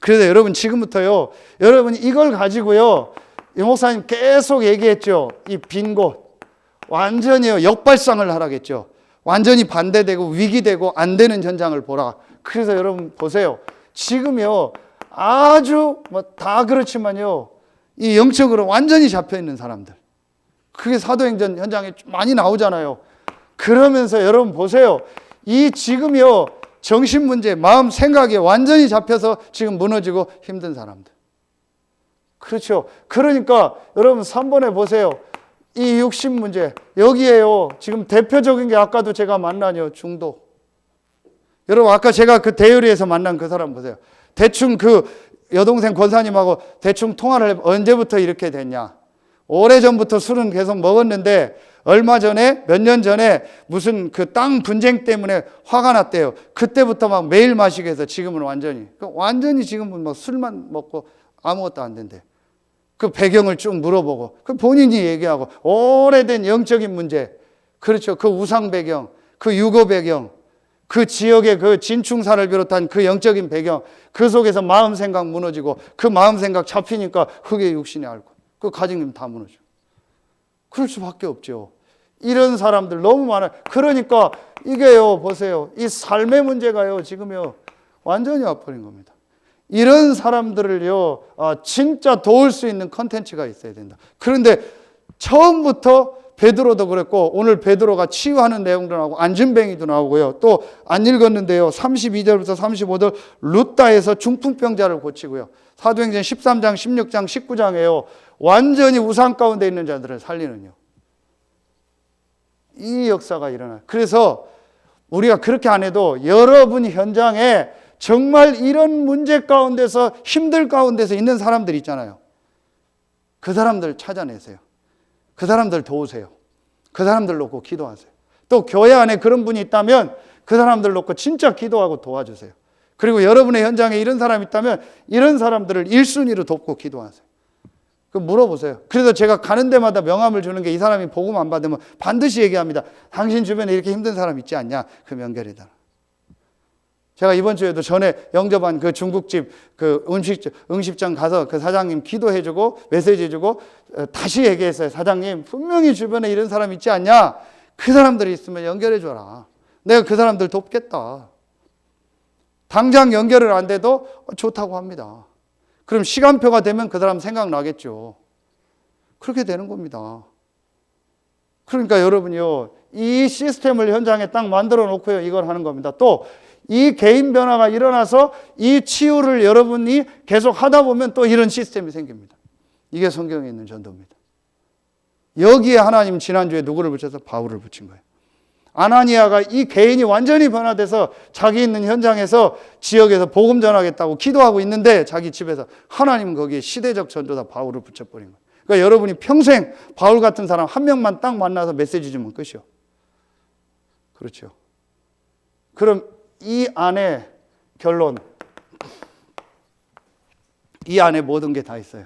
그래서 여러분 지금부터요, 여러분이 이걸 가지고요, 이 목사님 계속 얘기했죠. 이 빈 곳 완전히요 역발상을 하라겠죠. 완전히 반대되고 위기되고 안 되는 현장을 보라. 그래서 여러분 보세요. 지금요 아주 뭐 다 그렇지만요, 이 영적으로 완전히 잡혀 있는 사람들, 그게 사도행전 현장에 많이 나오잖아요. 그러면서 여러분 보세요. 이 지금요 정신 문제, 마음 생각에 완전히 잡혀서 지금 무너지고 힘든 사람들. 그렇죠. 그러니까 여러분 3번에 보세요. 이 육신 문제, 여기에요 지금 대표적인 게 아까도 제가 만나요 중독. 여러분 아까 제가 그 대유리에서 만난 그 사람 보세요. 대충 그 여동생 권사님하고 대충 통화를 해. 언제부터 이렇게 됐냐. 오래전부터 술은 계속 먹었는데 얼마 전에, 몇 년 전에 무슨 그 땅 분쟁 때문에 화가 났대요. 그때부터 막 매일 마시게 해서 지금은 완전히 지금은 막 술만 먹고 아무것도 안 된대. 그 배경을 쭉 물어보고 그 본인이 얘기하고 오래된 영적인 문제, 그렇죠. 그 우상 배경, 그 유고 배경, 그 지역의 그 진충사를 비롯한 그 영적인 배경, 그 속에서 마음 생각 무너지고 그 마음 생각 잡히니까 흙의 육신이 알고 그 가정님 다 무너져. 그럴 수밖에 없죠. 이런 사람들 너무 많아요. 그러니까 이게요 보세요, 이 삶의 문제가요 지금요 완전히 와버린 겁니다. 이런 사람들을요 진짜 도울 수 있는 컨텐츠가 있어야 된다. 그런데 처음부터 베드로도 그랬고 오늘 베드로가 치유하는 내용도 나오고 안진뱅이도 나오고요. 또 안 읽었는데요. 32절부터 35절 루따에서 중풍병자를 고치고요. 사도행전 13장, 16장, 19장에요. 완전히 우상 가운데 있는 자들을 살리는요. 이 역사가 일어나요. 그래서 우리가 그렇게 안 해도 여러분 현장에 정말 이런 문제 가운데서 힘들 가운데서 있는 사람들 있잖아요. 그 사람들 찾아내세요. 그 사람들 도우세요. 그 사람들 놓고 기도하세요. 또 교회 안에 그런 분이 있다면 그 사람들 놓고 진짜 기도하고 도와주세요. 그리고 여러분의 현장에 이런 사람이 있다면 이런 사람들을 1순위로 돕고 기도하세요. 그 물어보세요. 그래서 제가 가는 데마다 명함을 주는 게 이 사람이 복음 안 받으면 반드시 얘기합니다. 당신 주변에 이렇게 힘든 사람 있지 않냐? 그럼 연결이다. 제가 이번 주에도 전에 영접한 그 중국집 그 음식점 가서 그 사장님 기도해주고 메시지해주고 다시 얘기했어요. 사장님 분명히 주변에 이런 사람 있지 않냐? 그 사람들이 있으면 연결해줘라. 내가 그 사람들 돕겠다. 당장 연결을 안 돼도 좋다고 합니다. 그럼 시간표가 되면 그 사람 생각나겠죠. 그렇게 되는 겁니다. 그러니까 여러분요, 이 시스템을 현장에 딱 만들어 놓고요, 이걸 하는 겁니다. 또 이 개인 변화가 일어나서 이 치유를 여러분이 계속 하다 보면 또 이런 시스템이 생깁니다. 이게 성경에 있는 전도입니다. 여기에 하나님 지난주에 누구를 붙여서 바울을 붙인 거예요. 아나니아가 이 개인이 완전히 변화돼서 자기 있는 현장에서 지역에서 복음 전하겠다고 기도하고 있는데 자기 집에서 하나님은 거기에 시대적 전도자 바울을 붙여버린 거예요. 그러니까 여러분이 평생 바울 같은 사람 한 명만 딱 만나서 메시지 주면 끝이요. 그렇죠. 그럼 이 안에 결론, 이 안에 모든 게 다 있어요.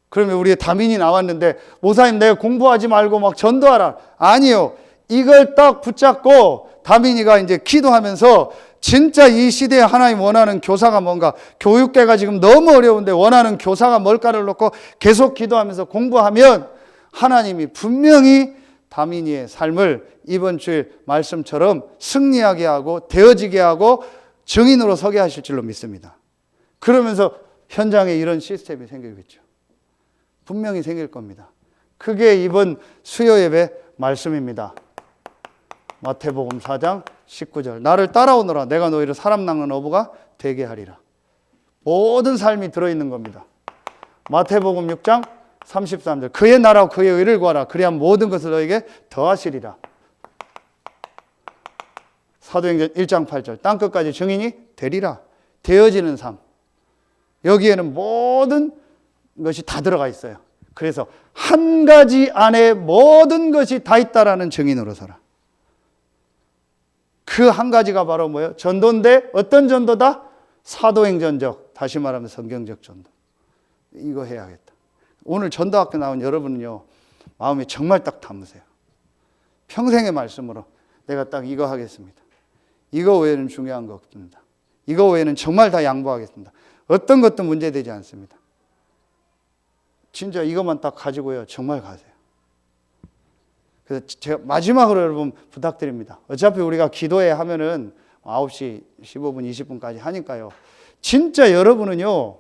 그러면 우리 다민이 나왔는데 목사님 내가 공부하지 말고 막 전도하라. 아니요. 이걸 딱 붙잡고 다민이가 이제 기도하면서 진짜 이 시대에 하나님 원하는 교사가 뭔가, 교육계가 지금 너무 어려운데 원하는 교사가 뭘까를 놓고 계속 기도하면서 공부하면 하나님이 분명히 다민이의 삶을 이번 주일 말씀처럼 승리하게 하고 되어지게 하고 증인으로 서게 하실 줄로 믿습니다. 그러면서 현장에 이런 시스템이 생기겠죠. 분명히 생길 겁니다. 그게 이번 수요 예배 말씀입니다. 마태복음 4장 19절. 나를 따라오너라. 내가 너희를 사람 낚는 어부가 되게 하리라. 모든 삶이 들어있는 겁니다. 마태복음 6장 33절. 그의 나라와 그의 의를 구하라. 그래야 모든 것을 너에게 더하시리라. 사도행전 1장 8절. 땅끝까지 증인이 되리라. 되어지는 삶. 여기에는 모든 것이 다 들어가 있어요. 그래서 한 가지 안에 모든 것이 다 있다라는 증인으로 살아. 그 한 가지가 바로 뭐예요? 전도인데 어떤 전도다? 사도행전적, 다시 말하면 성경적 전도. 이거 해야겠다. 오늘 전도학교 나온 여러분은요, 마음에 정말 딱 담으세요. 평생의 말씀으로 내가 딱 이거 하겠습니다. 이거 외에는 중요한 거 없습니다. 이거 외에는 정말 다 양보하겠습니다. 어떤 것도 문제되지 않습니다. 진짜 이것만 딱 가지고요, 정말 가세요. 그래서 제가 마지막으로 여러분 부탁드립니다. 어차피 우리가 기도회 하면은 9시 15분, 20분까지 하니까요. 진짜 여러분은요,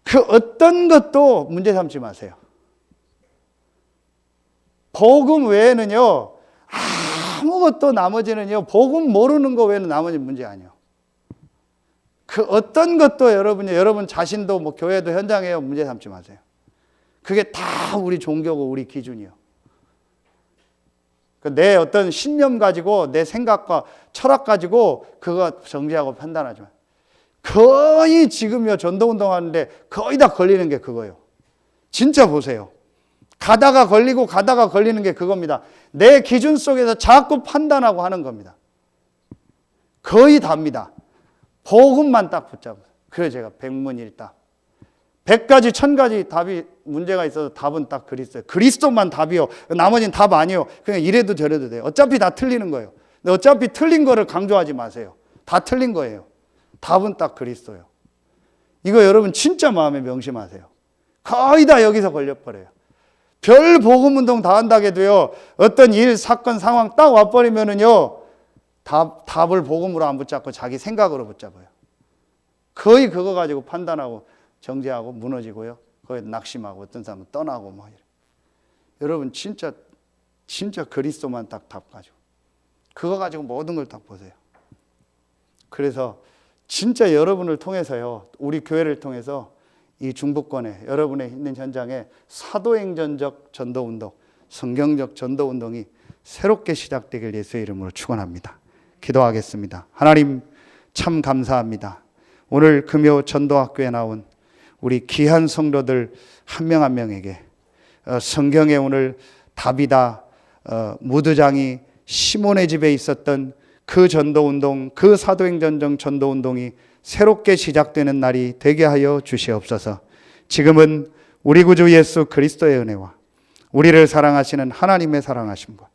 그 어떤 것도 문제 삼지 마세요. 복음 외에는요, 아무것도 나머지는요, 복음 모르는 거 외에는 나머지 문제 아니에요. 그 어떤 것도 여러분 자신도 뭐 교회도 현장에요, 문제 삼지 마세요. 그게 다 우리 종교고 우리 기준이요. 내 어떤 신념 가지고 내 생각과 철학 가지고 그거 정지하고 판단하지 마세요. 거의 지금요, 전도운동 하는데 거의 다 걸리는 게 그거예요. 진짜 보세요. 가다가 걸리는 게 그겁니다. 내 기준 속에서 자꾸 판단하고 하는 겁니다. 거의 답니다. 복음만 딱 붙잡아요. 그래서 제가 백문일답. 100가지, 1000가지 답이 문제가 있어서 답은 딱 그리스도예요. 그리스도만 답이요. 나머지는 답 아니요. 그냥 이래도 저래도 돼요. 어차피 다 틀리는 거예요. 근데 어차피 틀린 거를 강조하지 마세요. 다 틀린 거예요. 답은 딱 그리스도예요. 이거 여러분 진짜 마음에 명심하세요. 거의 다 여기서 걸려버려요. 별 복음운동 다 한다게도요, 어떤 일, 사건, 상황 딱 와버리면은요, 답을 복음으로 안 붙잡고 자기 생각으로 붙잡아요. 거의 그거 가지고 판단하고 정죄하고 무너지고요. 거기에 낙심하고 어떤 사람은 떠나고 뭐 이래. 여러분 진짜 그리스도만 딱 답 가지고 그거 가지고 모든 걸 딱 보세요. 그래서 진짜 여러분을 통해서요, 우리 교회를 통해서 이 중부권에 여러분의 있는 현장에 사도행전적 전도운동, 성경적 전도운동이 새롭게 시작되길 예수의 이름으로 축원합니다. 기도하겠습니다. 하나님 참 감사합니다. 오늘 금요 전도학교에 나온 우리 귀한 성도들 한 명 한 명에게 성경에 오늘 답이다, 무드장이 시몬의 집에 있었던 그 전도운동, 그 사도행전적 전도운동이 새롭게 시작되는 날이 되게 하여 주시옵소서. 지금은 우리 구주 예수 그리스도의 은혜와 우리를 사랑하시는 하나님의 사랑하심과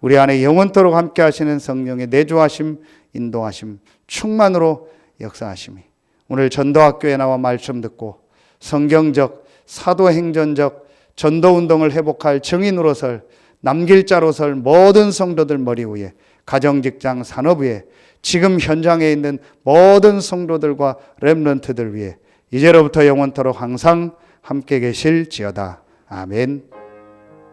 우리 안에 영원토록 함께 하시는 성령의 내주하심, 인도하심, 충만으로 역사하심이 오늘 전도학교에 나와 말씀 듣고 성경적, 사도행전적 전도운동을 회복할 증인으로설, 남길 자로설 모든 성도들 머리 위에, 가정, 직장, 산업 위에, 지금 현장에 있는 모든 성도들과 렘넌트들 위에 이제로부터 영원토록 항상 함께 계실지어다. 아멘.